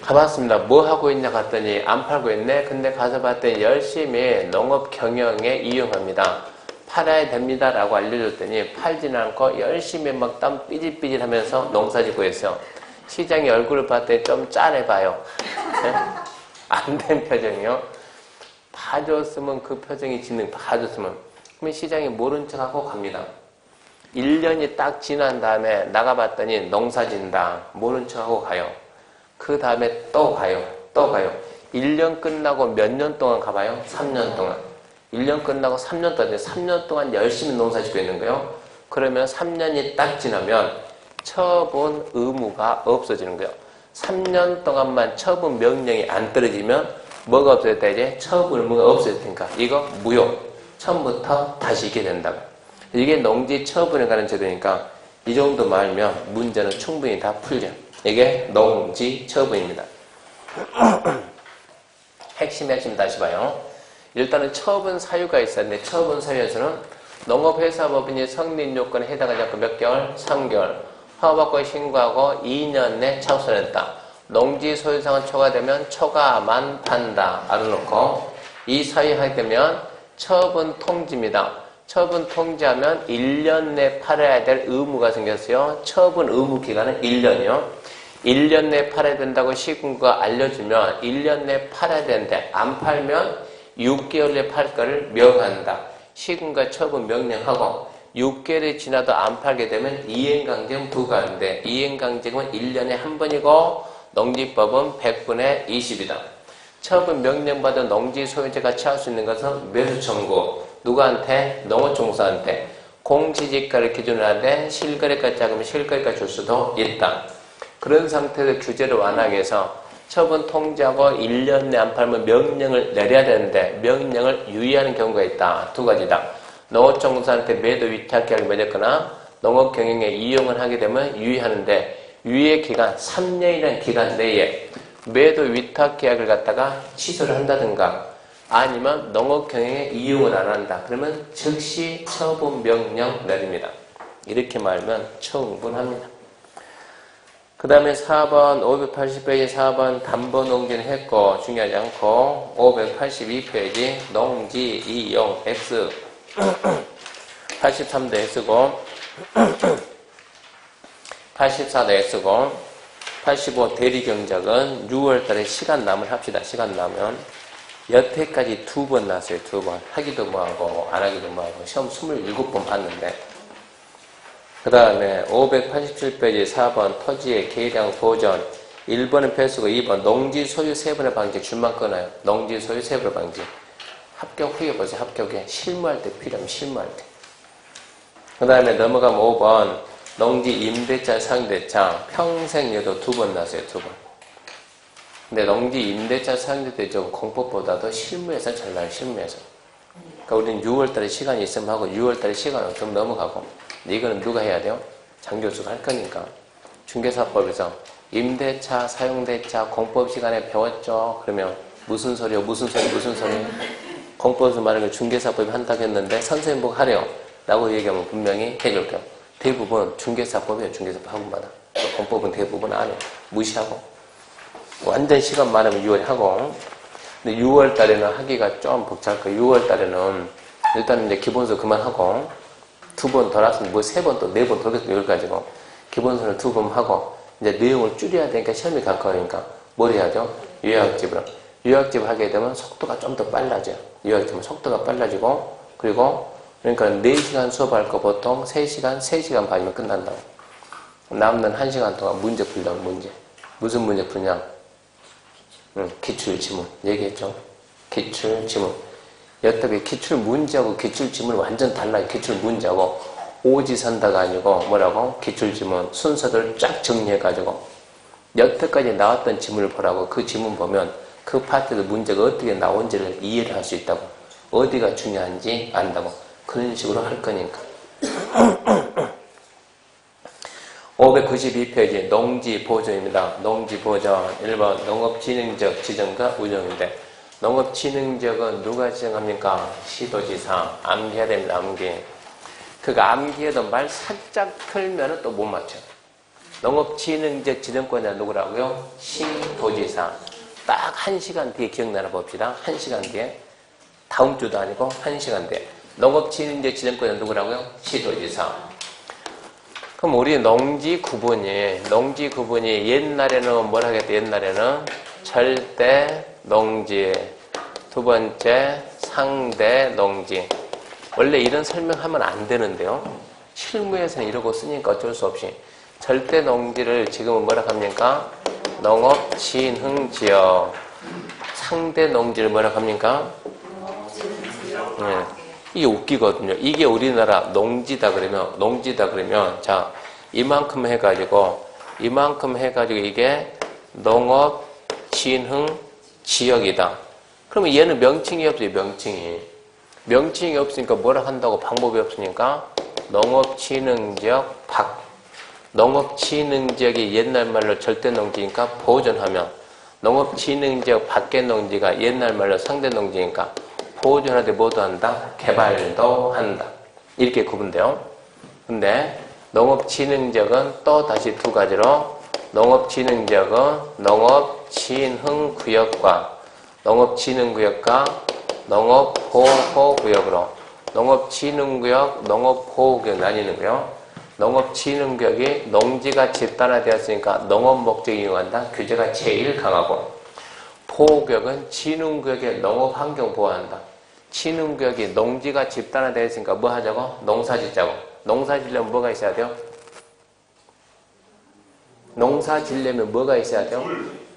가봤습니다. 뭐 하고 있냐 갔더니 안 팔고 있네. 근데 가서 봤더니 열심히 농업 경영에 이용합니다. 팔아야 됩니다 라고 알려줬더니 팔지는 않고 열심히 막 땀 삐질삐질 하면서 농사 짓고 있어요. 시장의 얼굴을 봤더니 좀 짠해봐요. 네? 안 된 표정이요. 봐줬으면 그 표정이 짓는 봐줬으면. 그러면 시장이 모른 척하고 갑니다. 1년이 딱 지난 다음에 나가봤더니 농사 짓는다. 모른 척하고 가요. 그 다음에 또 가요. 1년 끝나고 몇 년 동안 가봐요? 3년 동안. 1년 끝나고 3년 동안 열심히 농사 짓고 있는 거예요. 그러면 3년이 딱 지나면 처분 의무가 없어지는 거예요. 3년 동안만 처분 명령이 안 떨어지면 뭐가 없어졌다 이제? 처분 의무가 없어질 테니까 이거 무효. 처음부터 다시 있게 된다고. 이게 농지 처분에 관한 제도니까 이 정도만 알면 문제는 충분히 다 풀려. 이게 농지 처분입니다. 핵심 다시 봐요. 일단은 처분 사유가 있었는데 처분 사유에서는 농업회사법인이 성립 요건에 해당하지 않고 몇 개월? 3개월. 허가받고 신고하고 2년 내 착수했다. 농지 소유상은 초과되면 초과만 판다. 알아놓고 이 사유 하게 되면 처분 통지입니다. 처분 통지하면 1년 내 팔아야 될 의무가 생겼어요. 처분 의무 기간은 1년이요. 1년 내 팔아야 된다고 시군구가 알려주면 1년 내 팔아야 되는데 안 팔면 6개월 내 팔 거를 명한다. 시군구가 처분 명령하고 6개월이 지나도 안 팔게 되면 이행강제금 부과하는데 이행강제금은 1년에 한 번이고 농지법은 100분의 20이다. 처분 명령받은 농지 소유자가 취할 수 있는 것은 매수 청구. 누구한테? 농어촌공사한테. 공시지가를 기준으로 하되 실거래가 작으면 실거래가 줄 수도 있다. 그런 상태에서 규제를 완화하기 위해서 처분 통지하고 1년 내 안 팔면 명령을 내려야 되는데 명령을 유예하는 경우가 있다. 두 가지다. 농어촌공사한테 매도 위탁 계약을 맺었거나 농업 경영에 이용을 하게 되면 유예하는데 유예 기간 3년이라는 기간 내에 매도 위탁 계약을 갖다가 취소를 한다든가 아니면 농업 경영에 이용을 안 한다. 그러면 즉시 처분 명령 내립니다. 이렇게 말하면 충분합니다. 그 다음에 4번 580페이지 4번 담보농지는 했고 중요하지 않고 582페이지 농지 이용 X 83도 X고 84도 X고 85 대리경작은 6월달에 시간 남을 합시다. 시간 남으면 여태까지 2번 나왔어요. 2번 하기도 뭐하고 안 하기도 뭐하고 시험 27번 봤는데 그 다음에 587페이지 4번 토지의 계량 보전 1번은 필수고 2번 농지 소유 세분의 방지 줄만 끊어요. 농지 소유 세분의 방지 합격 후에 보세요. 합격 후에 실무할 때 필요하면 실무할 때. 그 다음에 넘어가면 5번 농지 임대차 상대차 평생여도 2번 나왔어요. 2번. 근데 농지 임대차 상대 때 좀 공법보다도 실무에서 잘 나요. 실무에서. 그러니까 우리는 6월달에 시간이 있으면 하고 6월달에 시간 없으면 넘어가고. 근데 이거는 누가 해야 돼요? 장 교수가 할 거니까. 중개사법에서 임대차, 사용대차, 공법 시간에 배웠죠. 그러면 무슨 소리요? 무슨 소리? 공법에서 말하는 걸 중개사법이 한다고 했는데 선생님 보고 하래요. 라고 얘기하면 분명히 해줄 거예요. 대부분 중개사법이에요. 중개사법 학원마다. 공법은 대부분 안 해요. 무시하고. 완전 시간 많으면 6월에 하고. 근데 6월 달에는 하기가 좀 벅찰 거예요. 6월 달에는 일단은 이제 기본서 그만하고 2번 더 났으면 뭐 3번 또 4번 돌겠으면 여기까지고 기본서를 2번 하고 이제 내용을 줄여야 되니까 시험이 가까우니까 뭘 해야죠? 요약집으로. 요약집 하게 되면 속도가 좀 더 빨라져요. 요약집은 속도가 빨라지고, 그리고, 그러니까 4시간 수업할 거 보통 3시간, 3시간 반이면 끝난다고. 남는 1시간 동안 문제 풀려면 문제. 무슨 문제 푸냐? 기출지문. 얘기했죠? 기출지문. 여태까지 기출문제하고 기출지문이 완전 달라요. 기출문제하고 오지선다가 아니고 뭐라고? 기출지문. 순서를 쫙 정리해가지고 여태까지 나왔던 지문을 보라고. 그 지문 보면 그 파트에서 문제가 어떻게 나온지를 이해를 할 수 있다고. 어디가 중요한지 안다고. 그런 식으로 할 거니까. 592페이지 농지보전입니다. 농지보전 1번 농업진흥적 지정과 운영인데 농업진흥적은 누가 지정합니까? 시도지사. 암기해야 됩니다. 암기. 그거 암기해도 말 살짝 틀면 또 못 맞춰. 농업진흥적 지정권자 누구라고요? 시도지사. 딱 1시간 뒤에 기억나나 봅시다. 1시간 뒤에. 다음 주도 아니고 1시간 뒤에. 농업진흥적 지정권자 누구라고요? 시도지사. 그럼 우리 농지 구분이 옛날에는 뭘 하겠다? 옛날에는 절대 농지, 두 번째 상대 농지. 원래 이런 설명하면 안 되는데요. 실무에서는 이러고 쓰니까 어쩔 수 없이. 절대 농지를 지금은 뭐라 합니까? 농업진흥지역. 상대 농지를 뭐라 합니까? 네. 이게 웃기거든요. 이게 우리나라 농지다 그러면 자 이만큼 해가지고 이게 농업진흥지역이다. 그러면 얘는 명칭이 없어요. 명칭이 없으니까 뭐라 한다고 방법이 없으니까 농업진흥지역 밖. 농업진흥지역이 옛날 말로 절대농지니까 보존하면 농업진흥지역 밖의 농지가 옛날 말로 상대농지니까 보존하되 뭐도 한다? 개발도 한다. 이렇게 구분돼요. 근데 농업진흥지역은 또 다시 두 가지로 농업진흥지역은 농업진흥구역과 농업보호구역으로 농업진흥구역, 농업보호구역 나뉘는 거요. 농업진흥구역이 농지가 집단화되었으니까 농업목적이 이용한다. 규제가 제일 강하고 보호구역은 진흥구역의 농업환경 보호한다. 진흥구역이 농지가 집단화되어 있으니까 뭐 하자고? 농사 짓자고. 농사 짓려면 뭐가 있어야 돼요? 농사 짓려면 뭐가 있어야 돼요?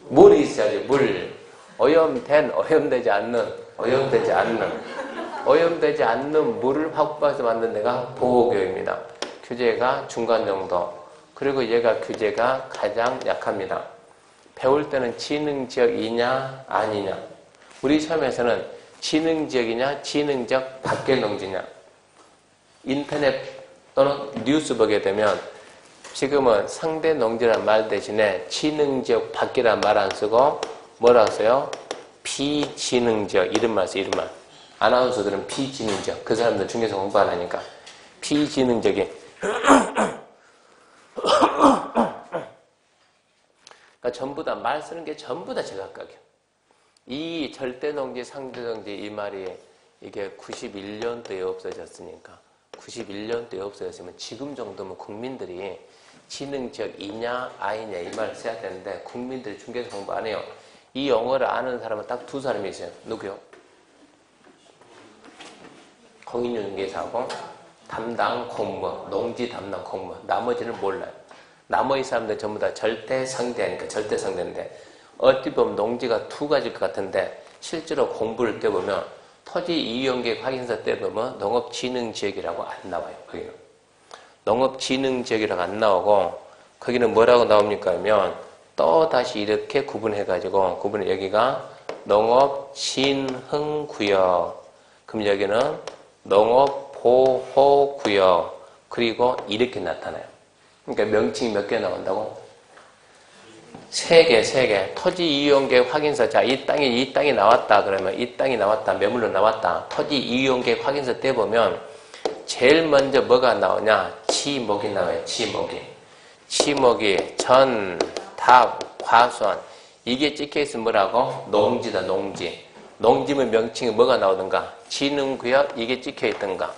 물이 있어야 돼요. 물. 오염되지 않는 물을 확보해서 만든 데가 보호구역입니다. 규제가 중간 정도. 그리고 얘가 규제가 가장 약합니다. 배울 때는 진흥지역이냐 아니냐. 우리 시험에서는 진흥지역이냐 진흥지역 밖의 농지냐. 인터넷 또는 뉴스 보게 되면 지금은 상대 농지라는 말 대신에 진흥지역 밖이라는 말 안 쓰고 뭐라고 써요? 비진흥지역. 이름만 써요. 이름만. 아나운서들은 비진흥지역. 그 사람들 중에서 공부 안 하니까. 비진흥지역이 그러니까 전부 다 말 쓰는 게 전부 다 제각각이에요. 이 절대농지, 상대농지 이 말이 이게 91년도에 없어졌으니까 91년도에 없어졌으면 지금 정도면 국민들이 진흥지역이냐 아니냐 이 말을 써야 되는데 국민들이 중개에서 공부 안 해요. 이 영어를 아는 사람은 딱 두 사람이 있어요. 누구요? 공인중개사하고 담당 공무원, 농지 담당 공무원. 나머지는 몰라요. 나머지 사람들 전부 다 절대 상대하니까 절대 상대인데 어떻게 보면 농지가 두 가지일 것 같은데 실제로 공부를 떼보면 토지 이용계획 확인서 떼보면 농업진흥지역이라고 안 나와요. 거기는 농업진흥지역이라고 안 나오고 거기는 뭐라고 나옵니까 하면 또 다시 이렇게 구분해가지고 구분해. 여기가 농업진흥구역, 그럼 여기는 농업보호구역, 그리고 이렇게 나타나요. 그러니까 명칭이 몇 개 나온다고? 3개. 토지 이용계획 확인서. 자, 이 땅이 나왔다. 그러면 이 땅이 나왔다. 매물로 나왔다. 토지 이용계획 확인서 떼보면 제일 먼저 뭐가 나오냐? 지목이 나와요. 지목이 전, 답, 과수원. 이게 찍혀있으면 뭐라고? 농지다. 농지면 명칭이 뭐가 나오든가? 진흥구역 이게 찍혀있든가,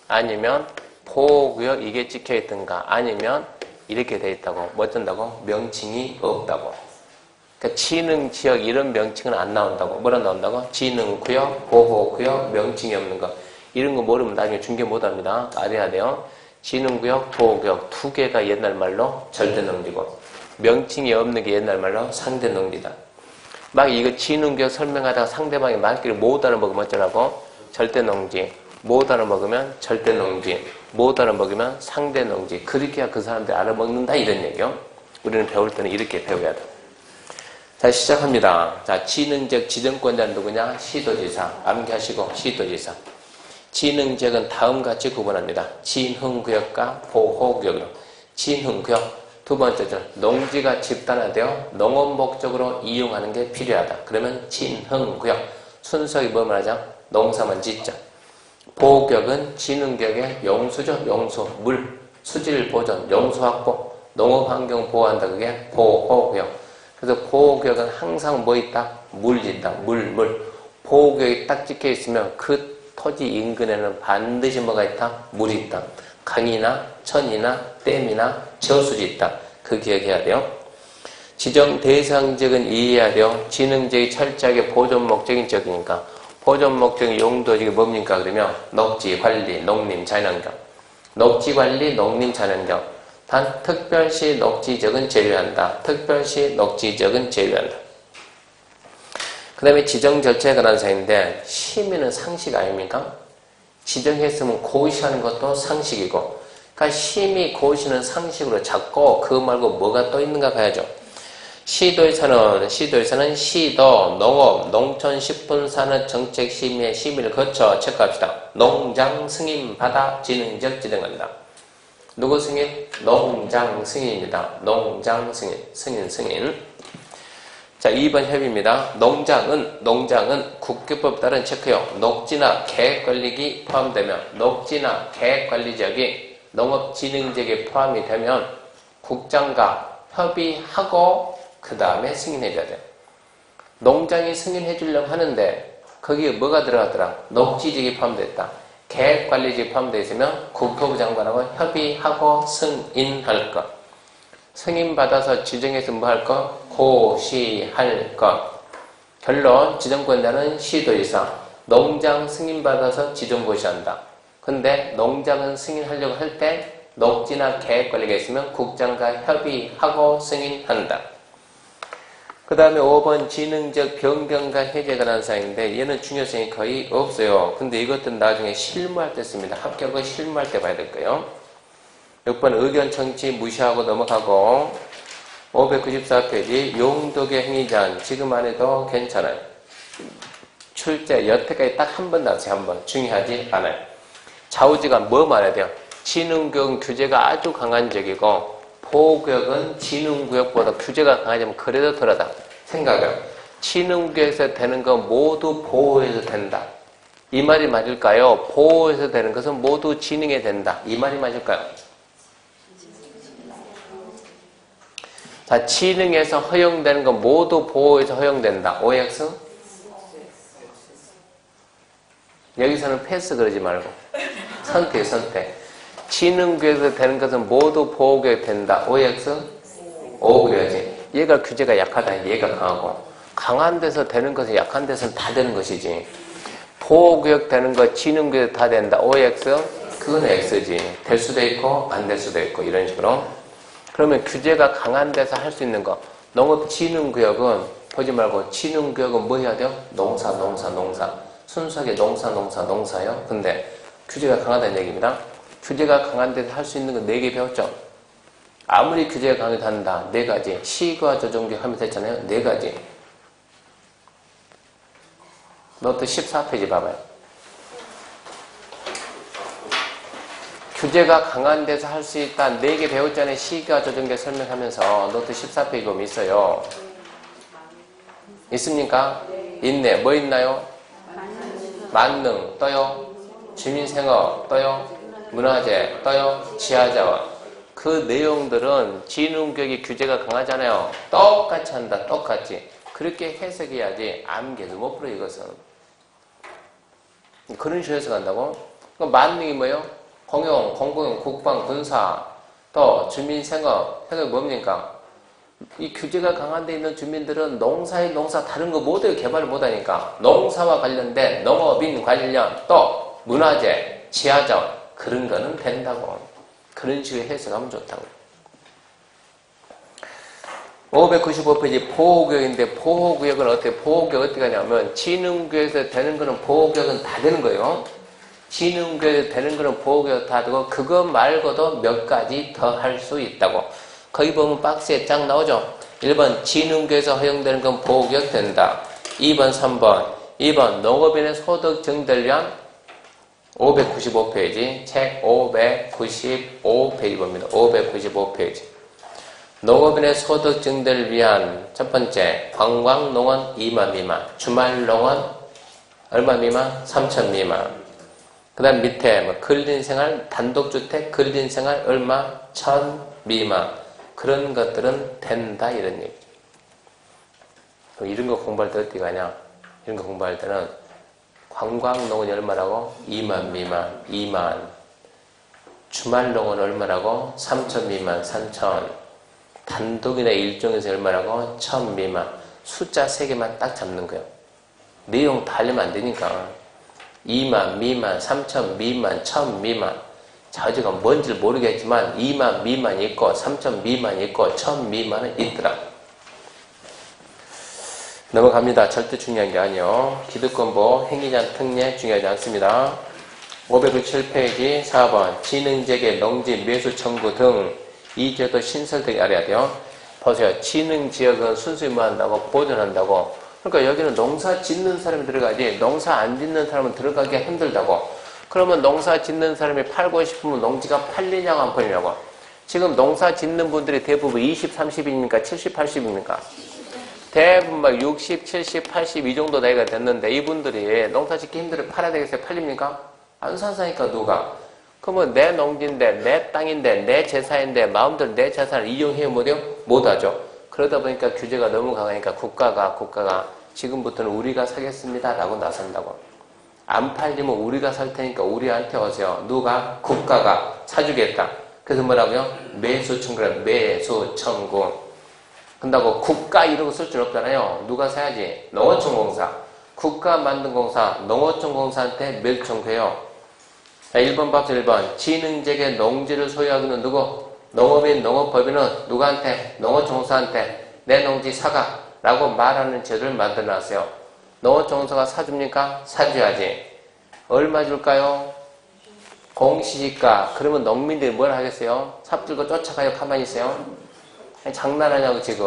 아니면 보호구역 이게 찍혀있든가, 아니면 이렇게 돼 있다고. 뭐 어쩐다고? 명칭이 없다고. 그러니까 지능지역 이런 명칭은 안 나온다고. 뭐라 나온다고? 지능구역, 보호구역, 명칭이 없는 거. 이런 거 모르면 나중에 중개 못합니다. 알아야 돼요. 지능구역, 보호구역 두 개가 옛날 말로 절대농지고 명칭이 없는 게 옛날 말로 상대농지다. 막 이거 지능구역 설명하다가 상대방이 말귀를 못 알아먹으면 어쩌라고? 절대농지. 못 알아먹으면 절대농지. 못 알아먹으면 상대농지. 그렇게 해야 그 사람들이 알아먹는다 이런 얘기요. 우리는 배울 때는 이렇게 배워야 돼. 자, 시작합니다. 자, 지능적 지정권자는 누구냐? 시도지사. 암기하시고 시도지사. 지능지역은 다음같이 구분합니다. 진흥구역과 보호구역으로. 진흥구역. 두 번째죠. 농지가 집단화되어 농업 목적으로 이용하는 게 필요하다. 그러면 진흥구역. 순서가 뭐 말하자? 농사만 짓자. 보호구역은 진흥구역의 용수죠. 용수. 물, 수질 보존, 용수 확보, 농업환경 보호한다. 그게 보호구역. 그래서 보호구역은 항상 뭐 있다? 물 있다. 물. 보호구역이 딱 찍혀 있으면 그 토지 인근에는 반드시 뭐가 있다? 물이 있다. 강이나 천이나 댐이나 저수지 있다. 그 기억해야 돼요. 지정 대상지역은 이해해야 돼요. 지능지역이 철저하게 보존 목적인 지역이니까. 보존 목적인 용도지역이 뭡니까? 그러면 녹지 관리, 농림, 자연환경. 녹지 관리, 농림, 자연환경. 단 특별시 녹지지역은 제외한다. 특별시 녹지지역은 제외한다. 그 다음에 지정 절차에 관한 사항인데 심의는 상식 아닙니까? 지정했으면 고시하는 것도 상식이고 그러니까 심의 고시는 상식으로 잡고 그거 말고 뭐가 또 있는가 봐야죠. 시도에서는 시도, 농업, 농촌, 식품, 산업, 정책 심의의 심의를 거쳐 체크합시다. 농장 승인 받아 지능적 지정한다. 누구 승인? 농장 승인입니다. 농장 승인. 자, 2번 협의입니다. 농장은 국교법 따른 체크요. 녹지나 계획관리기 포함되면 녹지나 계획관리지역이 농업진흥지역에 포함이 되면 국장과 협의하고 그 다음에 승인해줘야 돼요. 농장이 승인해 주려고 하는데 거기에 뭐가 들어가더라? 녹지지역이 포함됐다. 계획관리지역이 포함되어 있으면 국토부 장관하고 협의하고 승인할 것. 승인받아서 지정해서 뭐 할 것? 고시할 것. 결론, 지정권자는 시도지사. 농장 승인받아서 지정고시한다. 근데 농장은 승인하려고 할 때 녹지나 계획관리가 있으면 국장과 협의하고 승인한다. 그 다음에 5번 지능적 변경과 해제에 관한 사항인데 얘는 중요성이 거의 없어요. 근데 이것들은 나중에 실무할 때 씁니다. 합격은 실무할 때 봐야 될 거예요. 6번 의견 청취 무시하고 넘어가고 594페이지 용도계 행위제한 지금 안 해도 괜찮아요. 출제 여태까지 딱 한 번 나왔어요. 한 번. 중요하지 않아요. 좌우지가 뭐 말해야 돼요? 지능구역은 규제가 아주 강한 지역이고 보호구역은 지능구역보다 규제가 강하지만 그래도 덜하다. 생각해요. 지능구역에서 되는 건 모두 보호해서 된다. 이 말이 맞을까요? 보호해서 되는 것은 모두 지능에 된다. 이 말이 맞을까요? 자, 지능에서 허용되는 건 모두 보호해서 허용된다. OX? 여기서는 패스 그러지 말고 선택. 지능구역에서 되는 것은 모두 보호구역이 된다. OX? O 그래야지. 얘가 규제가 약하다. 얘가 강하고. 강한 데서 되는 것은 약한 데서는 다 되는 것이지. 보호구역 되는 거 지능구역 다 된다. OX? 그건 X지. 될 수도 있고 안 될 수도 있고 이런 식으로. 그러면 규제가 강한 데서 할 수 있는 거. 농업진흥구역은 보지 말고 진흥구역은 뭐 해야 돼요? 농사. 순수하게 농사요. 근데 규제가 강하다는 얘기입니다. 규제가 강한 데서 할 수 있는 거 4개 배웠죠? 아무리 규제가 강해도 한다. 4가지. 시과 조정규 하면서 했잖아요. 4가지. 노트 14페이지 봐봐요. 규제가 강한 데서 할 수 있다. 4개 배웠잖아요. 시과 조정규 설명하면서 노트 14페이지 보면 있어요. 있습니까? 있네. 뭐 있나요? 만능 떠요. 주민생업 떠요. 문화재 떠요. 지하자원. 그 내용들은 진흥구역이 규제가 강하잖아요. 똑같이 한다. 똑같이. 그렇게 해석해야지 암기해서 못 풀어 이것은. 그런 식으로 해석한다고? 그럼 만능이 뭐예요? 공용, 공공용, 국방, 군사, 또 주민생업. 해석이 뭡니까? 이 규제가 강한 데 있는 주민들은 농사의 농사 다른 거 모두 개발을 못하니까 농사와 관련된 농업인 관련 또 문화재, 지하자원 그런 거는 된다고. 그런 식으로 해석하면 좋다고. 595페이지 보호구역인데 보호구역은 어떻게 보호구역 어떻게 하냐면 진흥구역에서 되는 거는 보호구역은 다 되는 거예요. 진흥구역에서 되는 거는 보호구역 다 되고 그거 말고도 몇 가지 더 할 수 있다고. 거기 보면 박스에 쫙 나오죠. 1번 진흥구역에서 허용되는 건 보호구역 된다. 2번 3번 2번 농업인의 소득 증대를 위한 595페이지 책 595페이지 봅니다. 595페이지 농업인의 소득 증대를 위한 첫 번째 관광농원 2만 미만 주말농원 얼마 미만? 3천 미만 그 다음 밑에 뭐 근린생활 단독주택 근린생활 얼마? 1,000 미만 그런 것들은 된다 이런 얘기죠. 이런 거 공부할 때 어떻게 가냐? 이런 거 공부할 때는 관광농원이 얼마라고? 2만 미만 2만 주말농원 얼마라고? 3천 미만 3천 단독이나 일종에서 얼마라고? 1,000 미만 숫자 3개만 딱 잡는 거예요. 내용 다 알려면 안 되니까 2만 미만 3천 미만 1,000 미만 자주가 뭔지를 모르겠지만 2만 미만이 있고 3천 미만이 있고 1,000 미만은 있더라. 넘어갑니다. 절대 중요한 게 아니요. 기득권보 행위자한 특례 중요하지 않습니다. 597페이지 4번 진흥지역의 농지 매수 청구 등 이 지역도 신설 등이 알아야 돼요. 보세요. 진흥지역은 순수히 뭐 한다고? 보존한다고. 그러니까 여기는 농사 짓는 사람이 들어가지 농사 안 짓는 사람은 들어가기가 힘들다고. 그러면 농사 짓는 사람이 팔고 싶으면 농지가 팔리냐고 안 팔리냐고. 지금 농사 짓는 분들이 대부분 20, 30입니까? 70, 80입니까? 대부분 막 60, 70, 80 이 정도 나이가 됐는데 이분들이 농사 짓기 힘들어 팔아야 되겠어요? 팔립니까? 안 산사니까 누가? 그러면 내 농지인데 내 땅인데 내 재산인데 마음대로 내 재산을 이용해 못해요? 못하죠. 그러다 보니까 규제가 너무 강하니까 국가가 지금부터는 우리가 사겠습니다 라고 나선다고. 안 팔리면 우리가 살 테니까 우리한테 오세요. 누가? 국가가 사주겠다. 그래서 뭐라고요? 매수 청구라 매수 청구. 근다고 국가 이런 거 쓸 줄 없잖아요. 누가 사야지? 농어촌공사. 국가 만든 공사 농어촌공사한테 매수 청구해요. 자, 1번 밥수 1번 진흥지역의 농지를 소유하고 있는 누구? 농업인, 농업법인은 누구한테? 농어촌공사한테 내 농지 사가 라고 말하는 제도를 만들어놨어요. 농어촌공사가 사줍니까? 사줘야지. 얼마 줄까요? 공시지가. 그러면 농민들이 뭘 하겠어요? 삽들고 쫓아가요? 가만히 있어요? 장난하냐고 지금.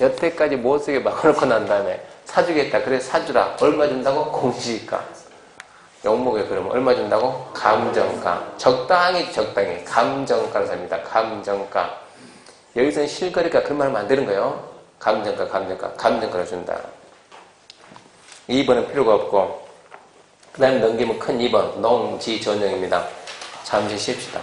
여태까지 못 쓰게 막아놓고 난 다음에 사주겠다. 그래 사주라. 얼마 준다고? 공시지가. 영목에 그러면 얼마 준다고? 감정가. 적당히 감정가를 삽니다. 감정가. 여기서는 실거래가 그런 말 하면 안 되는 거예요. 감정가를 준다. 2번은 필요가 없고 그 다음에 넘기면 큰 2번 농지 전형입니다. 잠시 쉽시다.